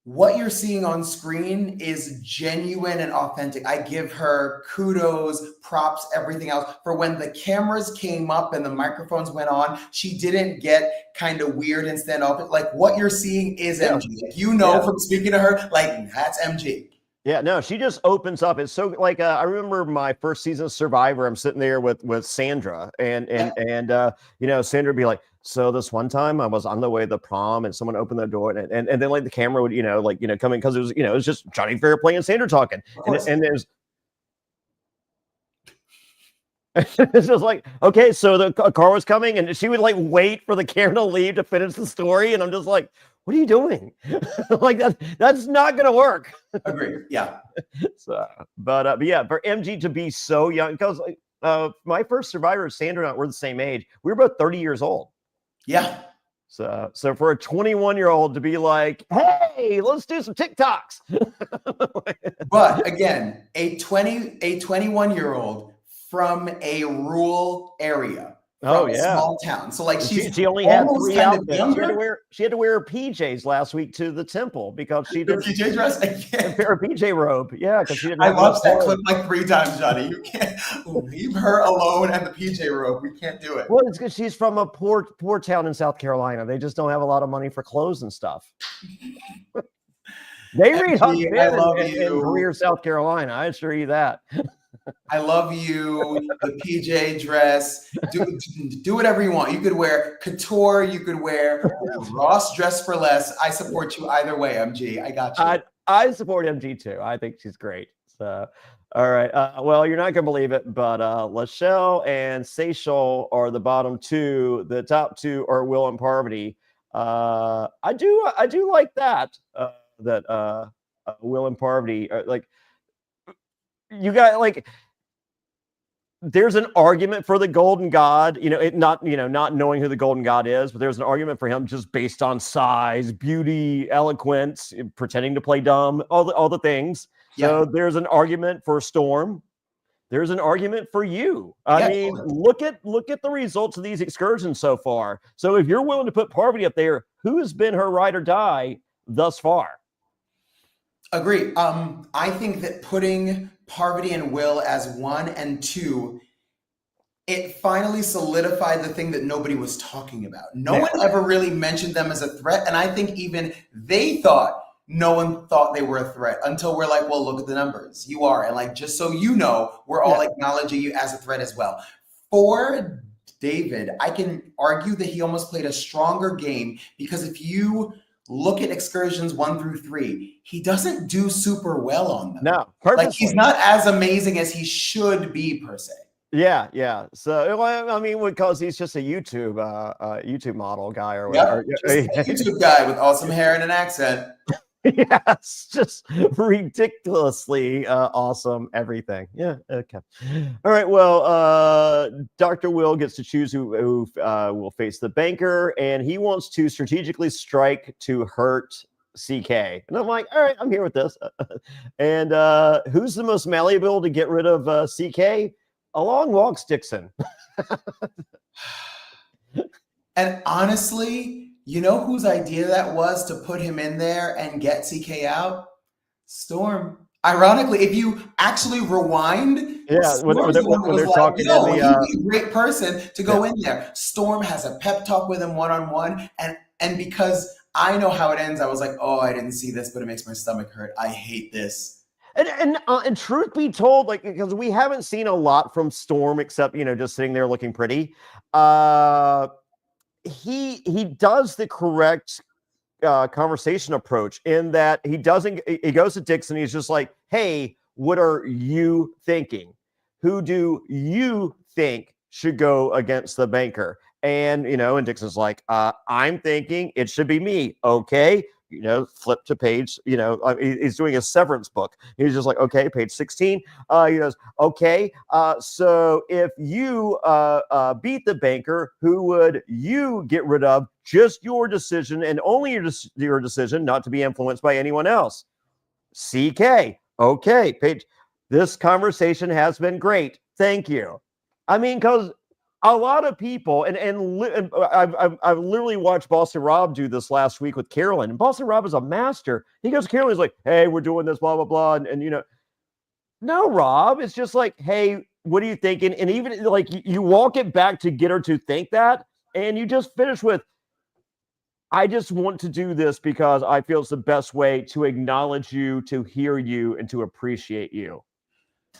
What you're seeing on screen is genuine and authentic. I give her kudos, props, everything else. For when the cameras came up and the microphones went on, she didn't get kind of weird and stand up. Like what you're seeing is MG. Like, from speaking to her, like that's MG. Yeah, no, she just opens up. It's so like I remember my first season of Survivor. I'm sitting there with Sandra, and Sandra would be like, so this one time I was on the way to the prom, and someone opened the door, and then like the camera would come in because it was just Jonny Fairplay and Sandra talking, and there's. It's just like, okay, so the car was coming, and she would like wait for the camera to leave to finish the story, and I'm just like, what are you doing? Like that's not gonna work. Agreed. Yeah. So, but yeah, for MG to be so young, because my first Survivor, Sandra and I were the same age. We were both 30 years old. Yeah. So for a 21-year-old to be like, hey, let's do some TikToks. But again, a 21-year-old from a rural area. From a small town. So like she only had 3 outfits. She had to wear her PJs last week to the temple because she did PJ dress. Her PJ robe. Yeah, because she didn't. I watched that clip like 3 times, Johnny. You can't leave her alone and the PJ robe. We can't do it. Well, it's because she's from a poor town in South Carolina. They just don't have a lot of money for clothes and stuff. They read Huck Finn in Greer, South Carolina. I assure you that. I love you. The PJ dress. Do whatever you want. You could wear couture. You could wear Ross dress for less. I support you either way, MG. I got you. I support MG too. I think she's great. So, all right. Well, you're not gonna believe it, but Lachelle and Seychelle are the bottom 2. The top 2 are Will and Parvati. I do like that. That Will and Parvati are like. You got like there's an argument for the golden god, not knowing who the golden god is, but there's an argument for him just based on size, beauty, eloquence, pretending to play dumb, all the things. Yeah. So there's an argument for Storm. There's an argument for you. I mean, look at the results of these excursions so far. So if you're willing to put Parvati up there, who has been her ride or die thus far? Agree. I think that putting Parvati and Will as 1 and 2 it finally solidified the thing that nobody was talking about. No one ever really mentioned them as a threat. And I think even they thought no one thought they were a threat until we're like, well, look at the numbers. You are. And like, just so you know, we're all acknowledging you as a threat as well. For David, I can argue that he almost played a stronger game because if you look at excursions 1 through 3, he doesn't do super well on them. No, purposely. Like he's not as amazing as he should be per se. Yeah. So I mean, because he's just a YouTube model guy or whatever. Yep, a YouTube guy with awesome hair and an accent. Yes, just ridiculously awesome everything. Yeah, okay. All right, well, Dr. Will gets to choose who will face the banker, and he wants to strategically strike to hurt CK. And I'm like, all right, I'm here with this. And who's the most malleable to get rid of CK? Along walks Dixon. And honestly, you know whose idea that was to put him in there and get CK out? Storm. Ironically, if you actually rewind, when they're talking, yo, he'd be a great person to go in there. Storm has a pep talk with him one-on-one, and because I know how it ends, I was like, oh, I didn't see this, but it makes my stomach hurt. I hate this. And truth be told, like, because we haven't seen a lot from Storm except, just sitting there looking pretty. He does the correct conversation approach in that he goes to Dixon. He's just like, hey, what are you thinking? Who do you think should go against the banker? And, and Dixon's like, I'm thinking it should be me. Okay. Flip to page, he's doing a severance book. He's just like, okay, page 16. He goes, okay, so if you beat the banker, who would you get rid of? Just your decision and only your decision, not to be influenced by anyone else. CK, okay, page. This conversation has been great. Thank you. I mean, because a lot of people, and I've literally watched Boston Rob do this last week with Carolyn. And Boston Rob is a master. He goes to Carolyn, he's like, hey, we're doing this, blah, blah, blah. And no, Rob, it's just like, hey, what are you thinking? And even like you walk it back to get her to think that, and you just finish with, I just want to do this because I feel it's the best way to acknowledge you, to hear you, and to appreciate you.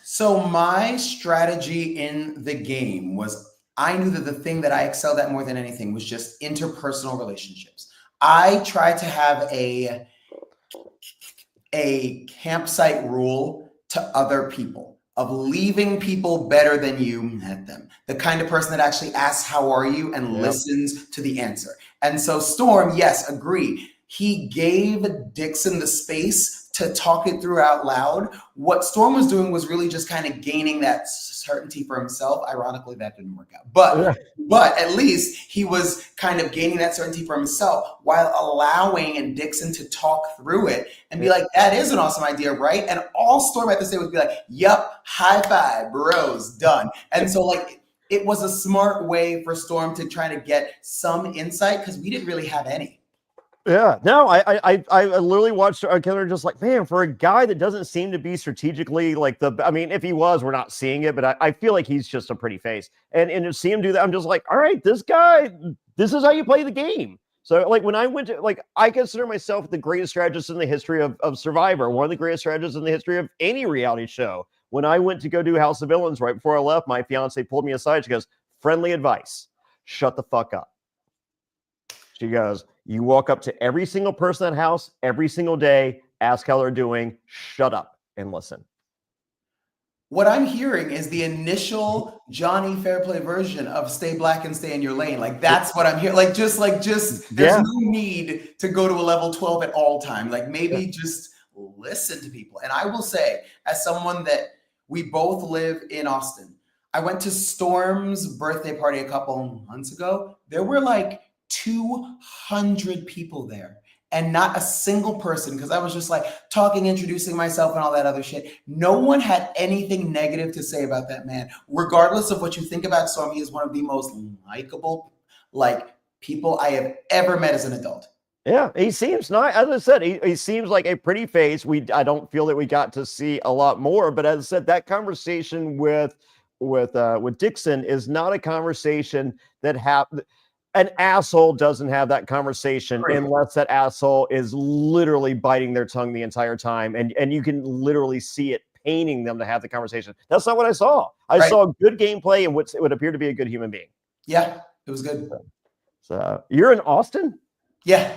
So my strategy in the game was, I knew that the thing that I excelled at more than anything was just interpersonal relationships. I tried to have a campsite rule to other people of leaving people better than you met them. The kind of person that actually asks, how are you? And listens to the answer. And so Storm, yes, agree. He gave Dixon the space to talk it through out loud. What Storm was doing was really just kind of gaining that certainty for himself. Ironically, that didn't work out. But at least he was kind of gaining that certainty for himself while allowing Dixon to talk through it and be like, that is an awesome idea, right? And all Storm had to say was be like, yep, high five, bros, done. And so like, it was a smart way for Storm to try to get some insight because we didn't really have any. Yeah, no, I literally watched Killer just like, man, for a guy that doesn't seem to be strategically like I mean, if he was, we're not seeing it, but I feel like he's just a pretty face. And to see him do that, I'm just like, all right, this guy, this is how you play the game. So like when I went to, like, I consider myself the greatest strategist in the history of Survivor, one of the greatest strategists in the history of any reality show. When I went to go do House of Villains right before I left, my fiance pulled me aside. She goes, friendly advice, shut the fuck up. She goes, you walk up to every single person in that house every single day, ask how they're doing, shut up and listen. What I'm hearing is the initial Jonny Fairplay version of stay black and stay in your lane. Like, that's what I'm hearing. Like, just there's no need to go to a level 12 at all time. Like, maybe just listen to people. And I will say, as someone that we both live in Austin, I went to Storm's birthday party a couple months ago. There were like 200 people there and not a single person, because I was just like talking, introducing myself and all that other shit. No one had anything negative to say about that man. Regardless of what you think about Storm, he is one of the most likable people I have ever met as an adult. Yeah, he seems nice. As I said, he seems like a pretty face. I don't feel that we got to see a lot more, but as I said, that conversation with with Dixon is not a conversation that an asshole doesn't have that conversation unless that asshole is literally biting their tongue the entire time, and you can literally see it paining them to have the conversation. That's not what I saw. I saw good gameplay and what would appear to be a good human being. Yeah, it was good. So you're in Austin? Yeah.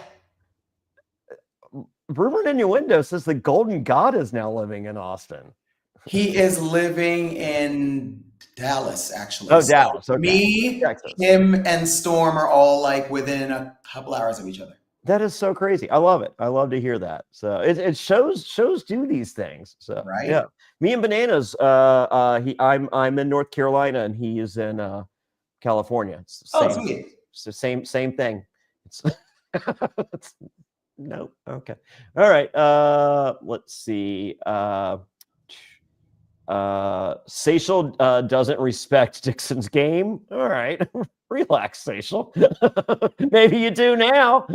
Rumor and innuendo says the Golden God is now living in Austin. He is living in Dallas, actually. Oh, so Dallas. Okay. Me, him, and Storm are all like within a couple hours of each other. That is so crazy. I love it. I love to hear that. So it shows do these things. So yeah. Me and Bananas, I'm in North Carolina and he is in California. It's the same, sweet. It's the same thing. It's no. Okay. All right. Let's see. Seychel doesn't respect Dixon's game. All right. Relax, Seychel. Maybe you do now.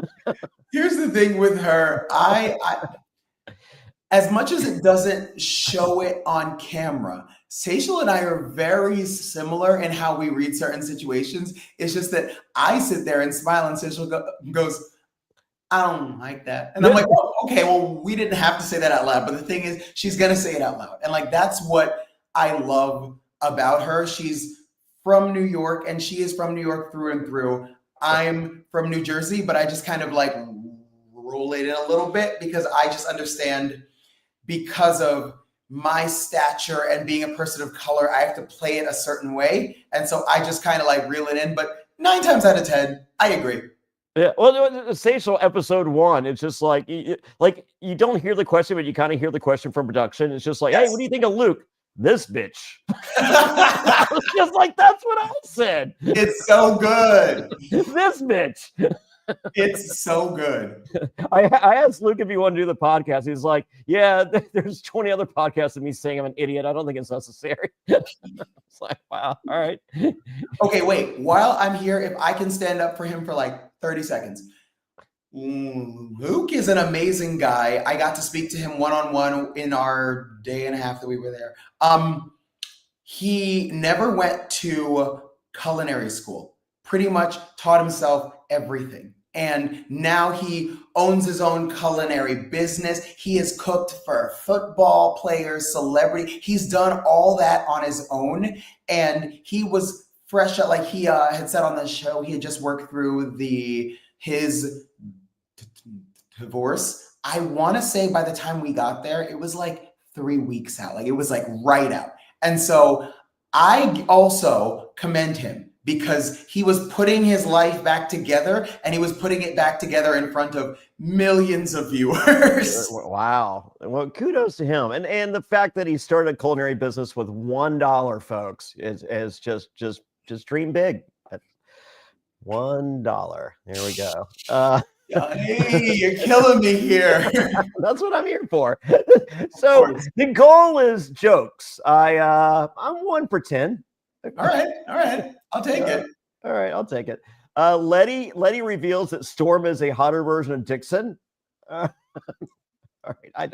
Here's the thing with her. I as much as it doesn't show it on camera, Seychel and I are very similar in how we read certain situations. It's just that I sit there and smile and Seychel goes, I don't like that. And I'm like, oh, okay, well, we didn't have to say that out loud. But the thing is, she's going to say it out loud. And like, that's what I love about her. She's from New York and she is from New York through and through. I'm from New Jersey, but I just kind of like roll it in a little bit because I just understand because of my stature and being a person of color, I have to play it a certain way. And so I just kind of like reel it in. But 9 times out of 10, I agree. Yeah, well, the Seychel episode 1, it's just like you don't hear the question, but you kind of hear the question from production. It's just like, hey, what do you think of Luke? This bitch. I was just like, that's what I said. It's so good. This bitch. It's so good. I asked Luke if he wanted to do the podcast. He's like, yeah, there's 20 other podcasts of me saying I'm an idiot. I don't think it's necessary. It's like, wow. All right. Okay, wait. While I'm here, if I can stand up for him for like 30 seconds. Luke is an amazing guy. I got to speak to him one-on-one in our day and a half that we were there. He never went to culinary school. Pretty much taught himself everything. And now he owns his own culinary business. He has cooked for football players, celebrity. He's done all that on his own. And he was fresh out, like he had said on the show, he had just worked through his divorce. I want to say by the time we got there, it was like 3 weeks out. Like it was like right out. And so I also commend him because he was putting his life back together and he was putting it back together in front of millions of viewers. Wow. Well, kudos to him. And the fact that he started a culinary business with $1, folks, is just dream big. $1. There we go. Hey, you're killing me here. That's what I'm here for. So the goal is jokes. I'm 1 for 10. All right. I'll take it. All right, I'll take it. Letty reveals that Storm is a hotter version of Dixon. All right, I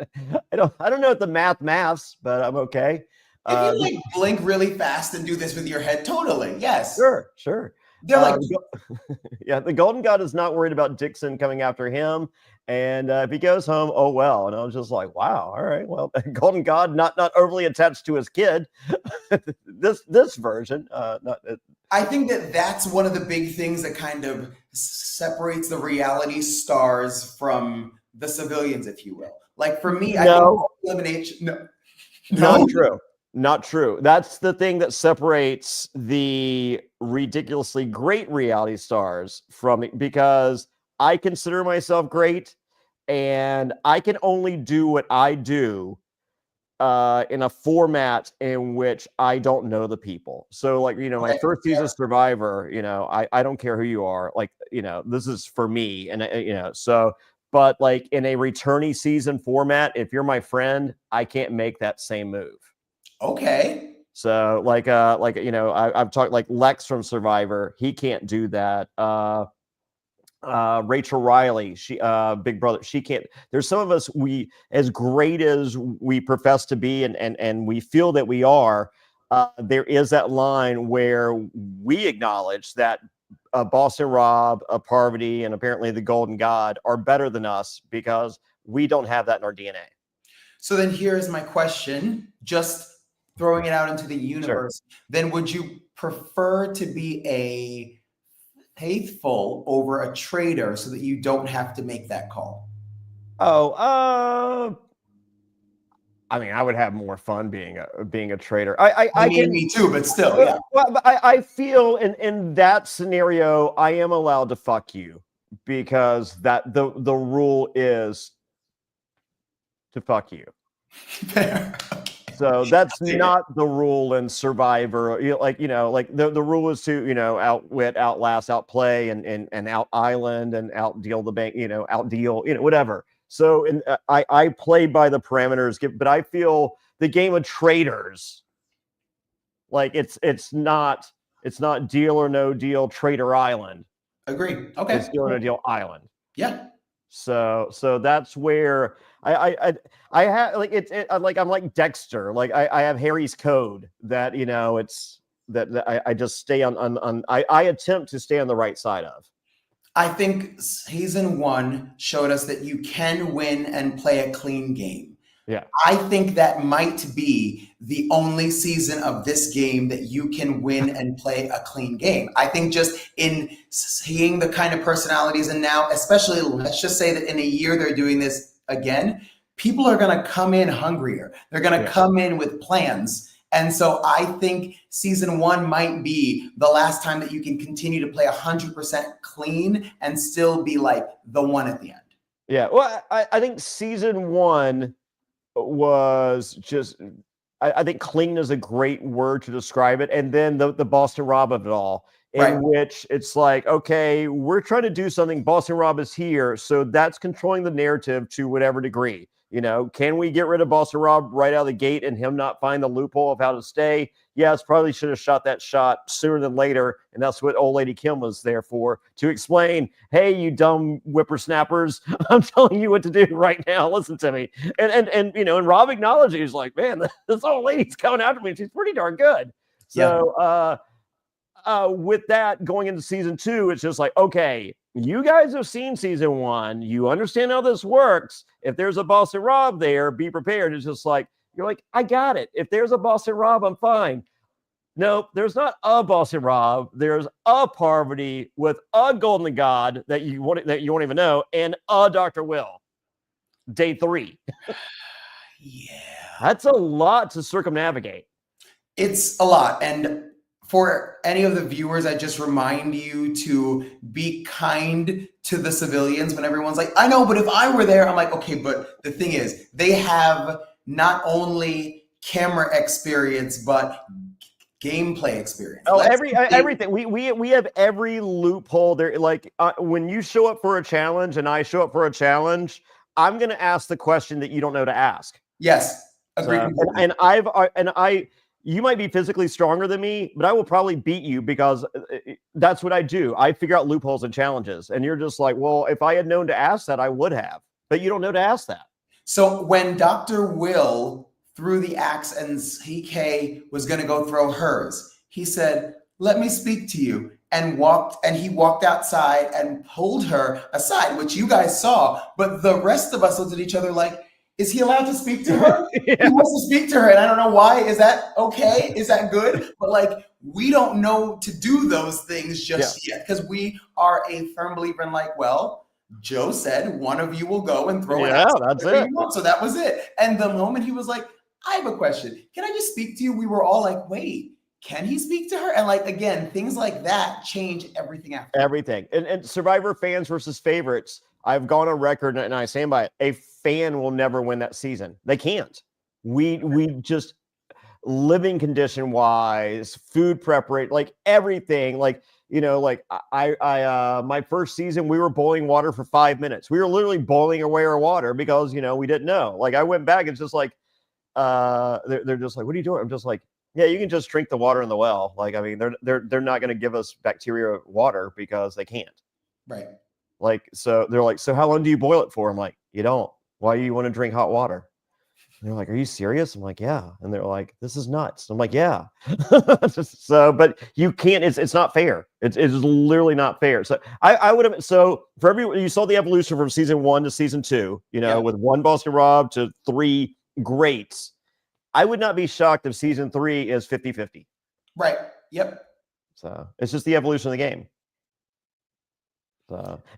don't know what the maths, but I'm okay. If you like blink really fast and do this with your head, totally, yes. Sure. They're like, yeah, the Golden God is not worried about Dixon coming after him, and if he goes home, oh well. And I was just like, wow, all right, well, Golden God not overly attached to his kid. this version, I think that's one of the big things that kind of separates the reality stars from the civilians, if you will. Like for me, I think elimination. No. Not true. That's the thing that separates the ridiculously great reality stars from it, because I consider myself great and I can only do what I do in a format in which I don't know the people. So like, my first season of Survivor, I don't care who you are. Like, this is for me. And, but like in a returnee season format, if you're my friend, I can't make that same move. Okay. So I've talked like Lex from Survivor. He can't do that. Rachel Riley, she Big Brother, she can't. There's some of us, we, as great as we profess to be and we feel that we are, there is that line where we acknowledge that Boston Rob, Parvati, and apparently the Golden God are better than us because we don't have that in our DNA. So then here's my question, just throwing it out into the universe. Sure. Then would you prefer to be a faithful over a traitor so that you don't have to make that call? Oh, I mean, I would have more fun being a traitor. I mean, can, me too, but still, yeah. Well, I feel in that scenario, I am allowed to fuck you because that the rule is to fuck you. Fair. So that's not the rule in Survivor. Like the rule is to outwit, outlast, outplay, and out island and outdeal the bank. Outdeal whatever. So I play by the parameters, but I feel the game of traitors, like it's not deal or no deal Traitor Island. Agree. Okay. It's deal or no deal Island. Yeah. So that's where I have like I'm like Dexter. Like I have Harry's code that it's that I just stay on I attempt to stay on the right side of. I think season 1 showed us that you can win and play a clean game. Yeah. I think that might be the only season of this game that you can win and play a clean game. I think just in seeing the kind of personalities, and now, especially, let's just say that in a year they're doing this again, people are going to come in hungrier. They're going to come in with plans. And so I think season 1 might be the last time that you can continue to play 100% clean and still be like the one at the end. Yeah. Well, I think season 1 was just, I think clean is a great word to describe it. And then the Boston Rob of it all, in which it's like, okay, we're trying to do something. Boston Rob is here. So that's controlling the narrative to whatever degree. Can we get rid of Boston Rob right out of the gate and him not find the loophole of how to stay? Yes, probably should have shot that shot sooner than later. And that's what old lady Kim was there for, to explain, hey, you dumb whippersnappers, I'm telling you what to do right now. Listen to me. And Rob acknowledged, he's like, man, this old lady's coming after me. She's pretty darn good. So with that going into season 2, it's just like, okay, you guys have seen season 1. You understand how this works. If there's a Boston Rob there, be prepared. It's just like, you're like, I got it. If there's a Boston Rob, I'm fine. Nope, there's not a Boston Rob. There's a Parvati with a Golden God that you won't even know, and a Dr. Will. Day 3. Yeah. That's a lot to circumnavigate. It's a lot. And for any of the viewers, I just remind you to be kind to the civilians when everyone's like, I know, but if I were there, I'm like, okay, but the thing is, they have not only camera experience, but gameplay experience. Oh, everything. We have every loophole there. Like when you show up for a challenge and I show up for a challenge, I'm going to ask the question that you don't know to ask. Yes. Agreed. You might be physically stronger than me, but I will probably beat you because that's what I do. I figure out loopholes and challenges. And you're just like, well, if I had known to ask that, I would have. But you don't know to ask that. So when Dr. Will threw the axe and CK was going to go throw hers, he said, let me speak to you. And he walked outside and pulled her aside, which you guys saw. But the rest of us looked at each other like, is he allowed to speak to her? Yeah. He wants to speak to her, and I don't know why. Is that okay? Is that good? But like, we don't know to do those things just yet, because we are a firm believer in like, well, Joe said one of you will go and throw it out. That's it. So that was it. And the moment he was like, I have a question. Can I just speak to you? We were all like, wait, can he speak to her? And like, again, things like that change everything after. Everything. And Survivor fans versus favorites. I've gone on record and I stand by it. A fan will never win that season. They can't. We just living condition wise, food preparation, like everything. Like, like I my first season, we were boiling water for 5 minutes. We were literally boiling away our water because, we didn't know. Like I went back, it's just like, they're just like, what are you doing? I'm just like, yeah, you can just drink the water in the well. Like, I mean, they're not going to give us bacteria water because they can't. Right. Like, so they're like, so how long do you boil it for? I'm like, you don't. Why do you want to drink hot water? And they're like, "Are you serious?" I'm like, "Yeah." And they're like, "This is nuts." I'm like, "Yeah." But you can't. It's not fair. It's literally not fair. So I would have. So for everyone, you saw the evolution from season 1 to season 2. Yep. With 1 Boston Rob to 3 greats. I would not be shocked if season 3 is 50-50. Right. Yep. So it's just the evolution of the game.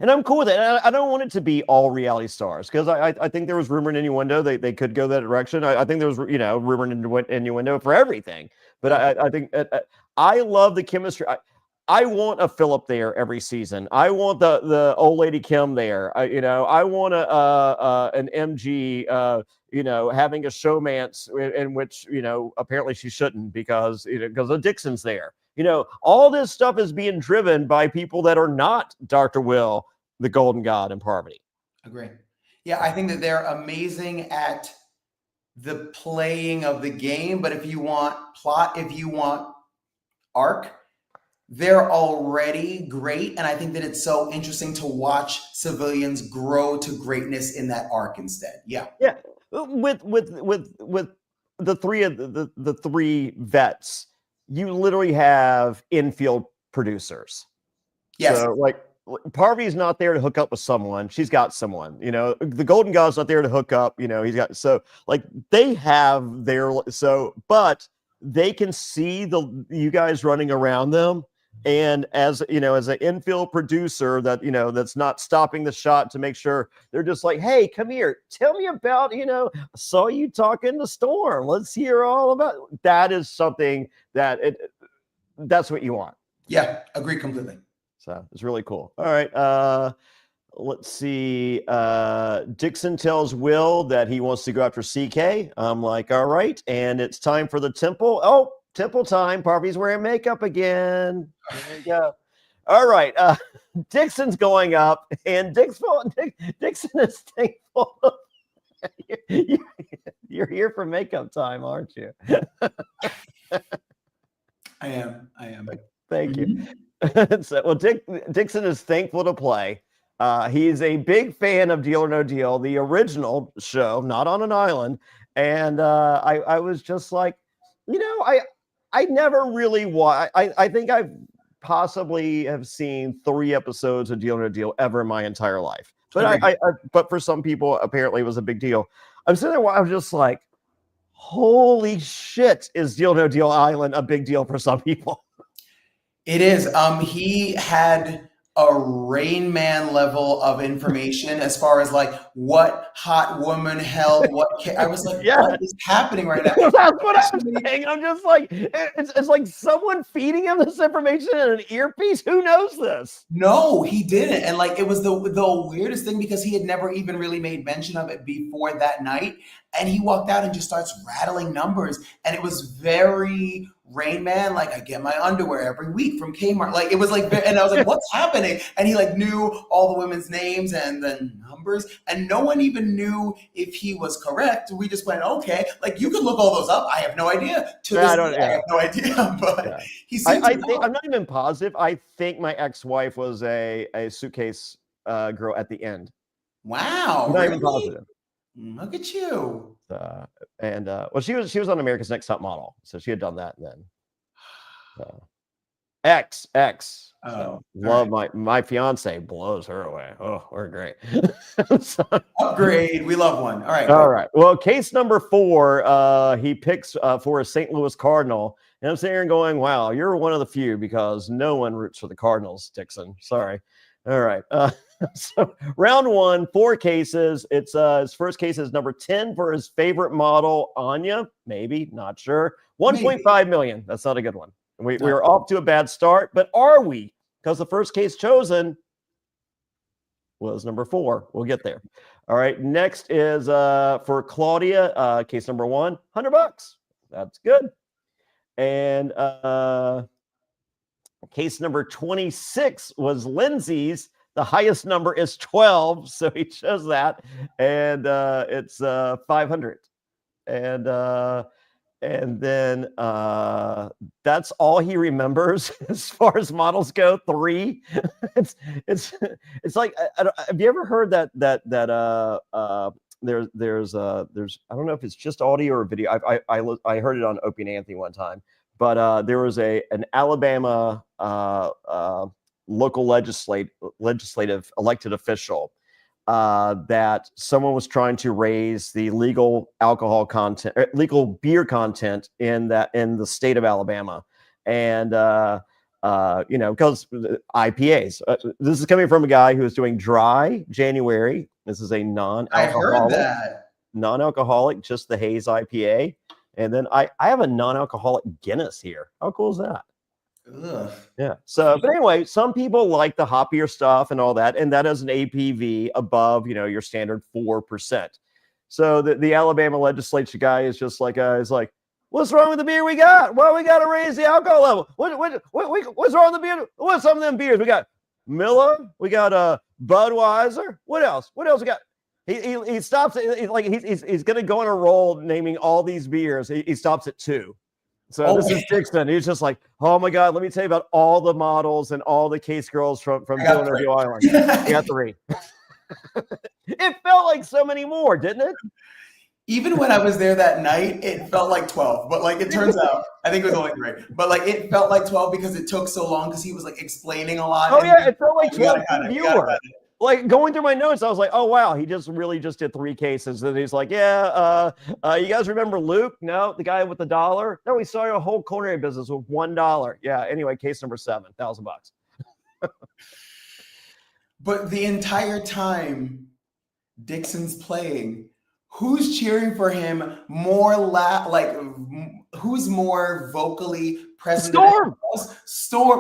And I'm cool with it. I don't want it to be all reality stars because I think there was rumor and innuendo they could go that direction. I think there was rumor and innuendo for everything. But I think I love the chemistry. I want a Phillip there every season. I want the old lady Kim there. I want an MG. Having a showmance in which apparently she shouldn't because the Dixon's there. All this stuff is being driven by people that are not Dr. Will, the Golden God, and Parvati. Agree. Yeah, I think that they're amazing at the playing of the game, but if you want plot, if you want arc, they're already great. And I think that it's so interesting to watch civilians grow to greatness in that arc instead. Yeah. Yeah. With the three of the 3 vets, you literally have infield producers. Yes. So like Parvati's not there to hook up with someone. She's got someone. The Golden God's not there to hook up. He's got they have their but they can see you guys running around them. And as an infield producer that's not stopping the shot to make sure, they're just like, "Hey, come here. Tell me about, I saw you talking to Storm. Let's hear all about it." That is something that's what you want. Yeah, agree completely. So it's really cool. All right. Let's see. Dixon tells Will that he wants to go after CK. I'm like, all right. And it's time for the temple. Oh, temple time. Parvati's wearing makeup again. There you go. All right. Dixon's going up, and Dixon is thankful. You're here for makeup time, aren't you? I am. Thank you. Dixon is thankful to play. He's a big fan of Deal or No Deal, the original show, not on an island. And I was just like, I never really watched. I think I've possibly have seen 3 episodes of Deal or No Deal ever in my entire life. But but for some people, apparently it was a big deal. I'm sitting there, I was just like, holy shit, is Deal or No Deal Island a big deal for some people? It is. He had a Rain Man level of information as far as like what hot woman held what. I was like, what is happening right now? That's what I'm saying. I'm just like, it's like someone feeding him this information in an earpiece. Who knows this? No, he didn't. And like, it was the weirdest thing because he had never even really made mention of it before that night. And he walked out and just starts rattling numbers. And it was very Rain Man, like, I get my underwear every week from Kmart. Like, it was like, and I was like, what's happening? And he like knew all the women's names and the numbers, and no one even knew if he was correct. We just went, okay, like you could look all those up. I have no idea. I have no idea. But he seemed I'm not even positive. I think my ex-wife was a suitcase girl at the end. Wow. I'm not even positive. Look at you. Well, she was on America's Next Top Model, so she had done that then. X. Oh, love my fiance blows her away. Oh, we're great. Upgrade. We love one. All right. All right. Well, case number 4, he picks for a St. Louis Cardinal, and I'm sitting here going, "Wow, you're one of the few because no one roots for the Cardinals, Dixon. Sorry." All right. So round 1, 4 cases. It's his first case is number 10 for his favorite model, Anya. Maybe, not sure. 1.5 million. That's not a good one. We are off to a bad start, but are we? Because the first case chosen was number 4. We'll get there. All right. Next is for Claudia, case number 1, $100. That's good. And case number 26 was Lindsay's. The highest number is 12, so he chose that, and it's 500. And then that's all he remembers as far as models go. 3. It's like, have you ever heard that there's I don't know if it's just audio or video. I heard it on Opie and Anthony one time, but there was an Alabama local legislative elected official that someone was trying to raise the legal alcohol content, legal beer content in the state of Alabama, and because IPAs. This is coming from a guy who is doing dry January. This is a I heard that. non-alcoholic, just the haze IPA, and then I have a non-alcoholic Guinness here. How cool is that? Ugh. Yeah. So, but anyway, some people like the hoppier stuff and all that, and that has an APV above, your standard 4%. So the Alabama legislature guy is just like, what's wrong with the beer we got? Well, we got to raise the alcohol level. What's wrong with the beer? What's some of them beers? We got Miller. We got Budweiser. What else? What else we got? He stops. He's going to go on a roll naming all these beers. He stops at 2. So this is Dixon. He's just like, oh my God, let me tell you about all the models and all the case girls from Dillon Island. I got 3. It felt like so many more, didn't it? Even when I was there that night, it felt like 12. But it turns out, I think it was only 3. But it felt like 12 because it took so long because he was explaining a lot. Oh yeah, it felt like 12 viewer. Going through my notes, I was like, oh wow, he just did 3 cases. And he's like, yeah, you guys remember Luke? No, the guy with the $1? No, we saw a whole culinary business with $1. Yeah, anyway, case number 7, $1,000. But the entire time Dixon's playing, who's cheering for him more who's more vocally present? Storm.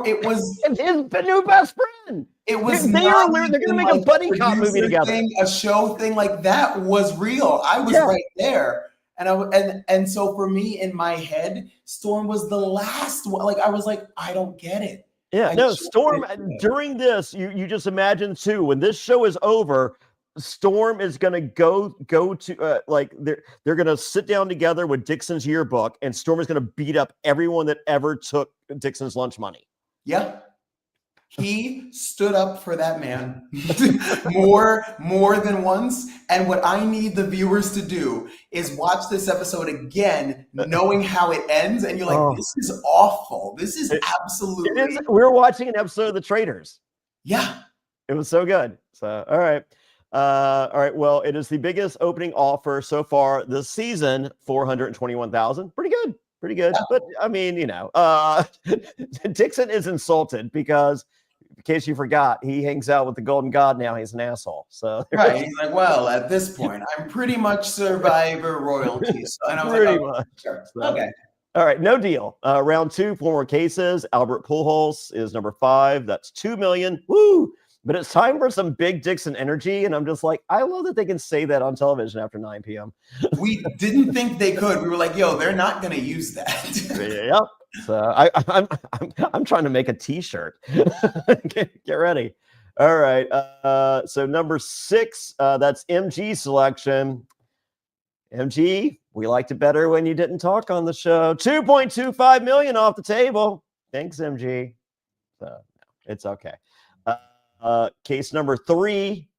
It was his new best friend. It was they're going to make a buddy cop movie together. A show thing that was real. I was right there. And so for me in my head, Storm was the last one. I was like, I don't get it. Yeah, Storm during this, you just imagine too, when this show is over, Storm is going to go to they're going to sit down together with Dixon's yearbook, and Storm is going to beat up everyone that ever took Dixon's lunch money. Yeah. He stood up for that man more than once. And what I need the viewers to do is watch this episode again, knowing how it ends. And you're like, this is awful. This is absolutely. We were watching an episode of The Traitors. Yeah. It was so good. So, all right. Well, it is the biggest opening offer so far this season, 421,000. Pretty good. Yeah. But I mean, Dixon is insulted because, in case you forgot, he hangs out with the Golden God now. He's an asshole. So right, he's like, well, at this point, I'm pretty much Survivor royalty. So, and I was pretty much. Sure. So, okay. All right, no deal. Round 2, 4 more cases. Albert Pujols is number 5. That's $2 million. Woo! But it's time for some big Dixon energy, and I'm just like, I love that they can say that on television after 9 p.m. We didn't think they could. We were like, yo, they're not going to use that. Yep. So I'm trying to make a T-shirt. Get ready. All right. So number 6, that's MG selection. MG, we liked it better when you didn't talk on the show. $2.25 million off the table. Thanks, MG. So it's okay. Case number 3.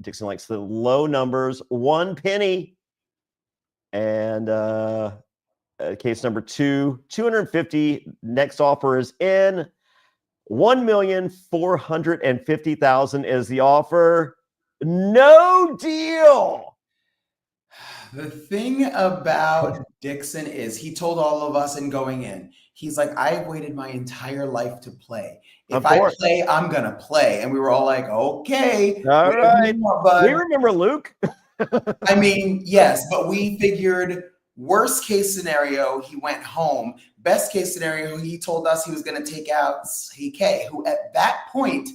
Dixon likes the low numbers. 1 penny. And case number 2, 250. Next offer is in. 1,450,000 is the offer. No deal. The thing about Dixon is he told all of us in going in, he's like, I've waited my entire life to play. If I play, I'm going to play. And we were all like, okay. All right. We remember Luke. I mean, yes, but we figured worst case scenario, he went home. Best case scenario, he told us he was going to take out CK, who at that point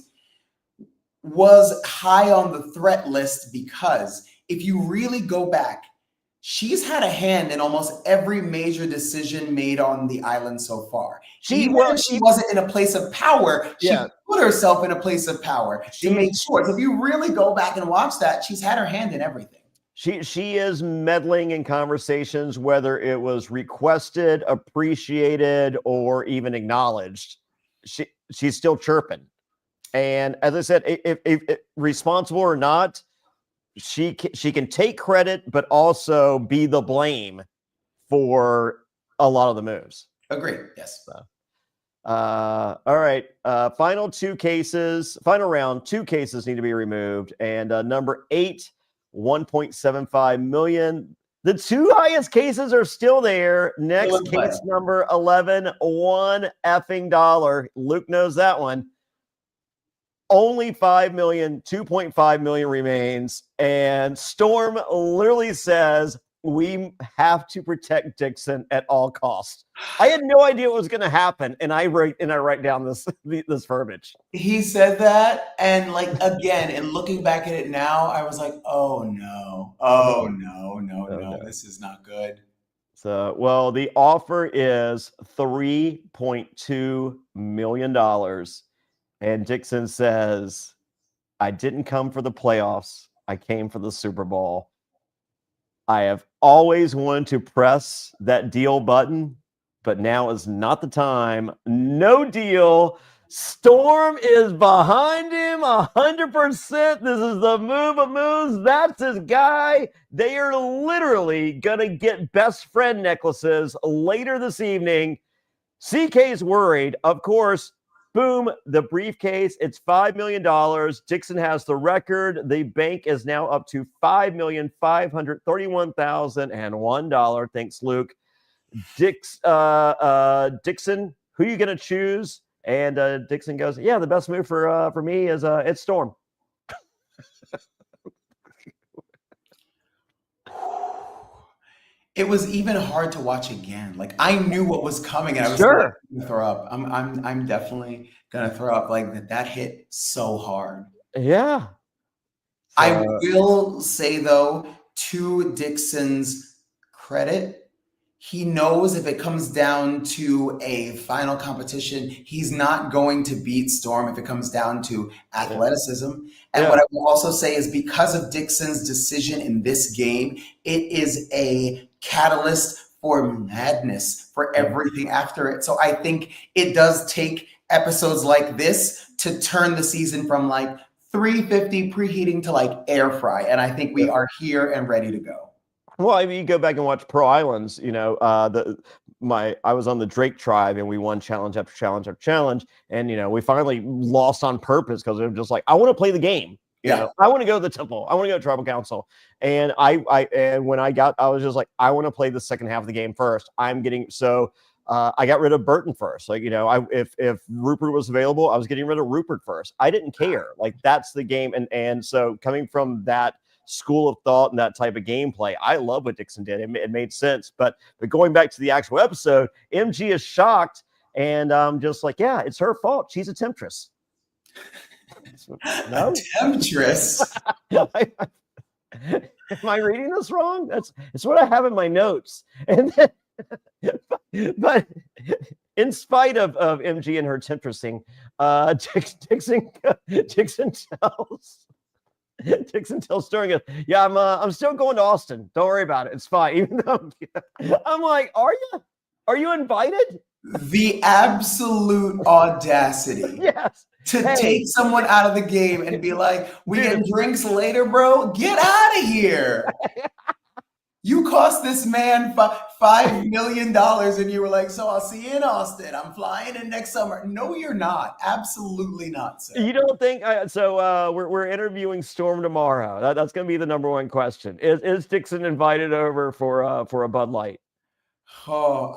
was high on the threat list because if you really go back, she's had a hand in almost every major decision made on the island so far. She wasn't in a place of power. She put herself in a place of power to make sure. So if you really go back and watch that, she's had her hand in everything. She is meddling in conversations, whether it was requested, appreciated, or even acknowledged. She's still chirping. And as I said, if responsible or not, she can take credit, but also be the blame for a lot of the moves. Agreed. Yes. So, all right. Final round, 2 cases need to be removed. And number 8, 1.75 million. The 2 highest cases are still there. Next case number 11, $1 effing. Luke knows that one. Only 5 million, 2.5 million remains. And Storm literally says, we have to protect Dixon at all costs. I had no idea what was going to happen, and I write down this verbiage. He said that, and like again, and looking back at it now, I was like, oh no, this is not good. So, well, the offer is $3.2 million, and Dixon says, "I didn't come for the playoffs. I came for the Super Bowl. I have always wanted to press that deal button, but now is not the time. No deal. Storm is behind him 100%. This is the move of moves. That's his guy. They are literally going to get best friend necklaces later this evening. CK's worried. Of course, boom, the briefcase. It's $5 million. Dixon has the record. The bank is now up to $5,531,001. Thanks, Luke. Dixon, who are you going to choose? And Dixon goes, yeah, the best move for me is it's Storm. It was even hard to watch again. Like I knew what was coming, and I was going to throw up. I'm definitely gonna throw up. Like that hit so hard. Yeah. I will say though, to Dixon's credit, he knows if it comes down to a final competition, he's not going to beat Storm if it comes down to athleticism. And what I will also say is because of Dixon's decision in this game, it is a catalyst for madness for everything after it. So I think it does take episodes like this to turn the season from like 350 preheating to like air fry. And I think we are here and ready to go. Well, I mean, you go back and watch Pro Islands, you know, I was on the Drake tribe and we won challenge after challenge after challenge. And, you know, we finally lost on purpose because we were just like, I want to play the game. You know, I want to go to the temple. I want to go to tribal council. And I was just like, I want to play the second half of the game first. I got rid of Burton first. Like, you know, if Rupert was available, I was getting rid of Rupert first. I didn't care. Like, that's the game. And so coming from that school of thought and that type of gameplay, I love what Dixon did. It made sense. But going back to the actual episode, MG is shocked. And I'm just like, yeah, it's her fault. She's a temptress. No? Temptress? Am I reading this wrong? It's what I have in my notes. And then, but in spite of MG and her temptressing, Dixon tells Sterling, yeah, I'm still going to Austin. Don't worry about it. It's fine. Even though I'm like, are you invited? The absolute audacity. Yes. To take someone out of the game and be like, we get drinks later, bro. Get out of here. You cost this man $5 million and you were like, so I'll see you in Austin. I'm flying in next summer. No, you're not. Absolutely not, sir. You don't think we're interviewing Storm tomorrow. That's going to be the number one question. Is Dixon invited over for a Bud Light? Oh,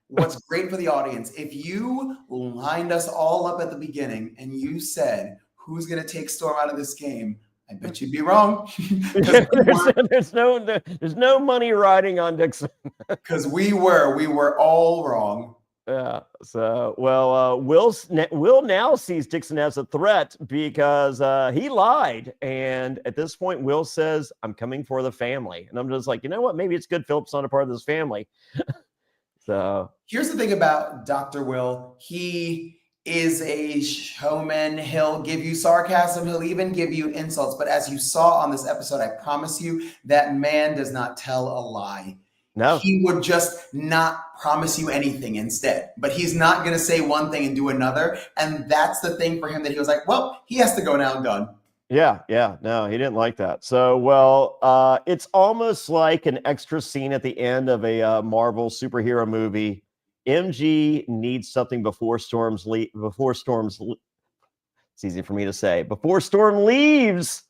what's great for the audience, if you lined us all up at the beginning and you said, who's going to take Storm out of this game? I bet you'd be wrong. there's no money riding on Dixon. Because we were all wrong. Yeah. So, well, Will now sees Dixon as a threat because he lied. And at this point, Will says, I'm coming for the family. And I'm just like, you know what? Maybe it's good Philip's not a part of this family. So here's the thing about Dr. Will. He is a showman. He'll give you sarcasm. He'll even give you insults. But as you saw on this episode, I promise you that man does not tell a lie. No. He would just not promise you anything instead. But he's not going to say one thing and do another. And that's the thing for him that he was like, well, he has to go now. I'm done. Yeah. No, he didn't like that. So, well, it's almost like an extra scene at the end of a Marvel superhero movie. MG needs something before Storm's leave. It's easy for me to say. Before Storm leaves,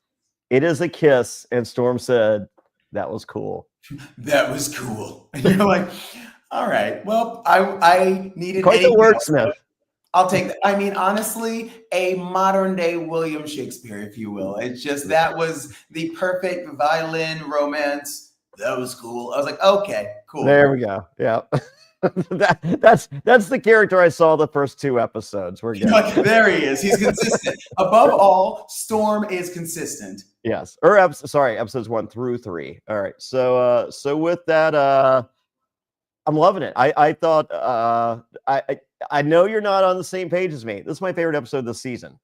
it is a kiss, and Storm said, "That was cool." That was cool. And you're like, all right, well, I needed Quite the anything else. wordsmith. I'll take that. I mean, honestly, a modern day William Shakespeare, if you will. It's just that was the perfect violin romance. That was cool. I was like, okay, cool. There we go. Yeah. That's the character I saw the first 2 episodes. We're good. Like, there he is. He's consistent. Above all, Storm is consistent. Yes. Or episodes 1 through 3. All right. So with that, I'm loving it. I thought I know you're not on the same page as me. This is my favorite episode this season.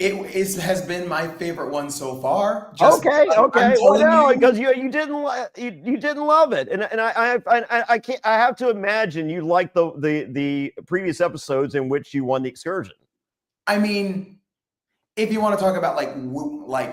Has been my favorite one so far. Okay. Well, no, because you didn't love it, and I can't. I have to imagine you liked the previous episodes in which you won the excursion. I mean, if you want to talk about like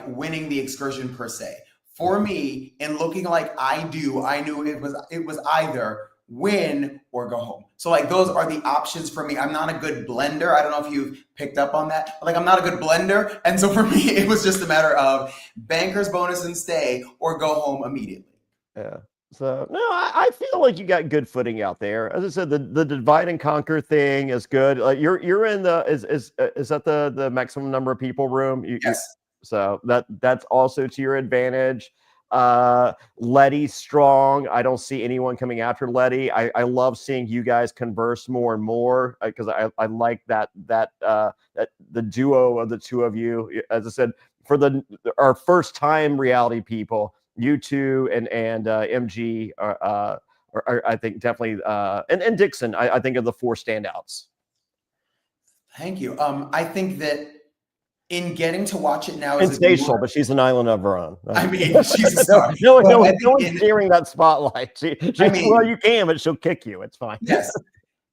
winning the excursion per se, for me, in looking like I knew it was either win or go home. So like those are the options for me. I'm not a good blender. I don't know if you've picked up on that, but like I'm not a good blender. And so for me, it was just a matter of banker's bonus and stay or go home immediately. Yeah. So no, I feel like you got good footing out there. As I said, the divide and conquer thing is good. Like you're in the is that the maximum number of people room? Yes. So that's also to your advantage. Letty's strong. I don't see anyone coming after Letty. I love seeing you guys converse more and more because I like that the duo of the two of you. As I said, for our first time reality people, you two and MG are I think definitely and Dixon. I think are the 4 standouts. Thank you. I think that in getting to watch it now, it's Stacial, but she's an island of her own. I mean, she's a star. no one's sharing that spotlight. Well, you can, but she'll kick you. It's fine. Yes.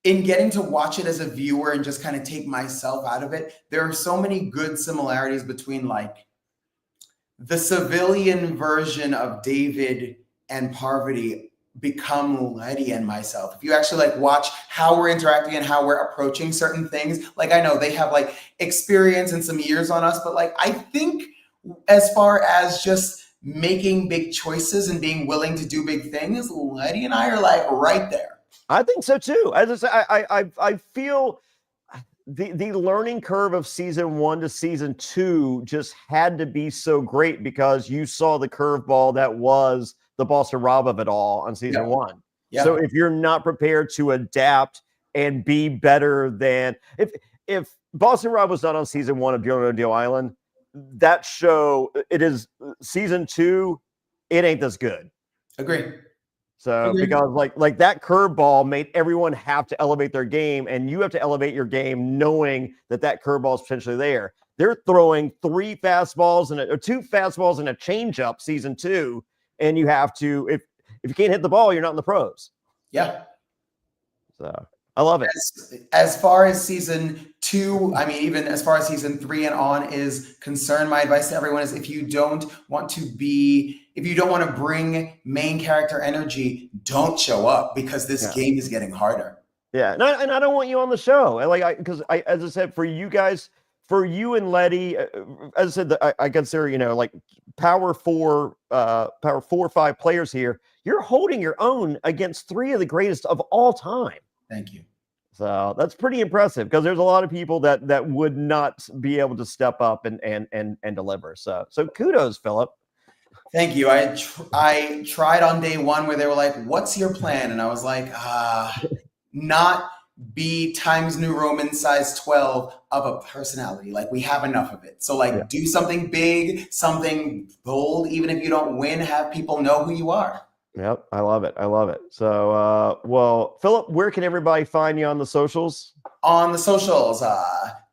In getting to watch it as a viewer and just kind of take myself out of it, there are so many good similarities between like the civilian version of David and Parvati become Letty and myself. If you actually like watch how we're interacting and how we're approaching certain things, like I know they have like experience and some years on us, but like I think as far as just making big choices and being willing to do big things, Letty and I are like right there. I think so too. As I say, I feel the learning curve of season 1 to season 2 just had to be so great because you saw the curveball that was the Boston Rob of it all on season 1. Yeah. So if you're not prepared to adapt and be better than if Boston Rob was not on season 1 of Deal No Deal Island, that show, it is season 2, it ain't this good. Agree. So because like that curveball made everyone have to elevate their game, and you have to elevate your game knowing that curveball is potentially there. They're throwing 3 fastballs or 2 fastballs and a changeup season 2. And you have to, if you can't hit the ball, you're not in the pros. Yeah. So I love it. As far as season 2, I mean, even as far as season 3 and on is concerned, my advice to everyone is if you don't want to bring main character energy, don't show up because this game is getting harder. Yeah. And I don't want you on the show. Because as I said, for you guys, for you and Letty, as I said, I consider, like power 4 or 5 players here. You're holding your own against 3 of the greatest of all time. Thank you. So that's pretty impressive because there's a lot of people that would not be able to step up and deliver. So kudos, Phillip. Thank you. I tried on day 1 where they were like, "What's your plan?" And I was like, not be Times New Roman size 12 of a personality. Like we have enough of it. So like do something big, something bold, even if you don't win, have people know who you are. Yep. I love it. So, well, Phillip, where can everybody find you on the socials? On the socials,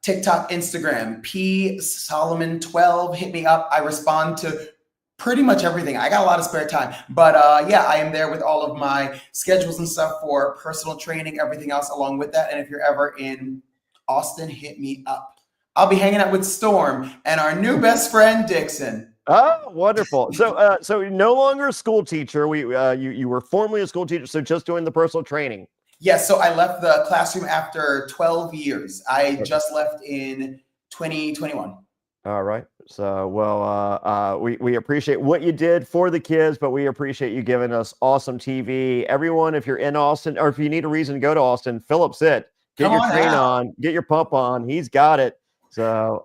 TikTok, Instagram, P Solomon 12, hit me up. I respond to pretty much everything. I got a lot of spare time, but I am there with all of my schedules and stuff for personal training, everything else along with that. And if you're ever in Austin, hit me up. I'll be hanging out with Storm and our new best friend, Dixon. Oh, wonderful. So, so you're no longer a school teacher. You were formerly a school teacher, so just doing the personal training. Yes, so I left the classroom after 12 years. I just left in 2021. All right. So, well, we appreciate what you did for the kids, but we appreciate you giving us awesome TV. Everyone, if you're in Austin, or if you need a reason to go to Austin, Phillip's it. Get your train on, get your pump on. He's got it. So,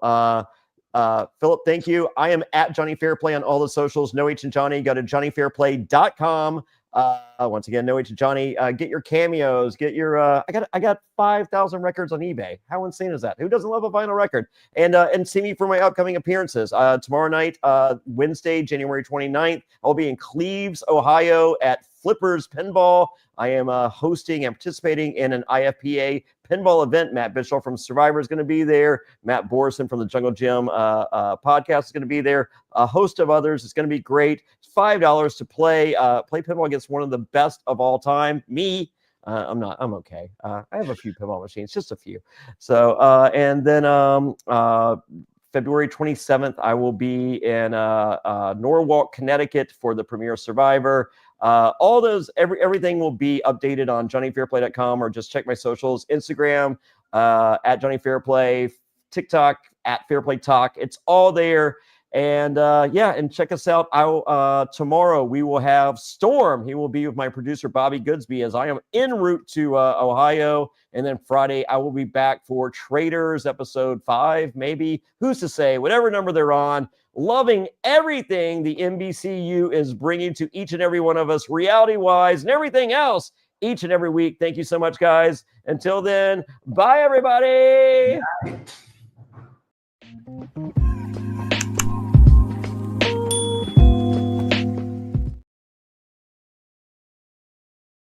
Phillip, thank you. I am at Jonny Fairplay on all the socials. No H and Jonny. Go to JonnyFairplay.com. Once again, No H and Jonny. Get your cameos. Get your. I got 5,000 records on eBay. How insane is that? Who doesn't love a vinyl record? And see me for my upcoming appearances. Tomorrow night, Wednesday, January 29th, I'll be in Cleves, Ohio at Flippers Pinball. I am hosting and participating in an IFPA pinball event. Matt Bishop from Survivor is going to be there. Matt Borson from the Jungle Gym podcast is going to be there. A host of others. It's going to be great. It's $5 to play pinball against one of the best of all time. Me. I'm okay. I have a few pinball machines, just a few. So, and then February 27th, I will be in Norwalk, Connecticut for the premiere of Survivor. All those, everything will be updated on JonnyFairplay.com, or just check my socials, Instagram, at Jonny Fairplay, TikTok, at Fairplay Talk. It's all there. And and check us out. Tomorrow we will have Storm. He will be with my producer, Bobby Goodsby, as I am en route to Ohio. And then Friday, I will be back for Traders episode 5, maybe. Who's to say? Whatever number they're on. Loving everything the NBCU is bringing to each and every one of us, reality-wise, and everything else each and every week. Thank you so much, guys. Until then, bye, everybody. Bye.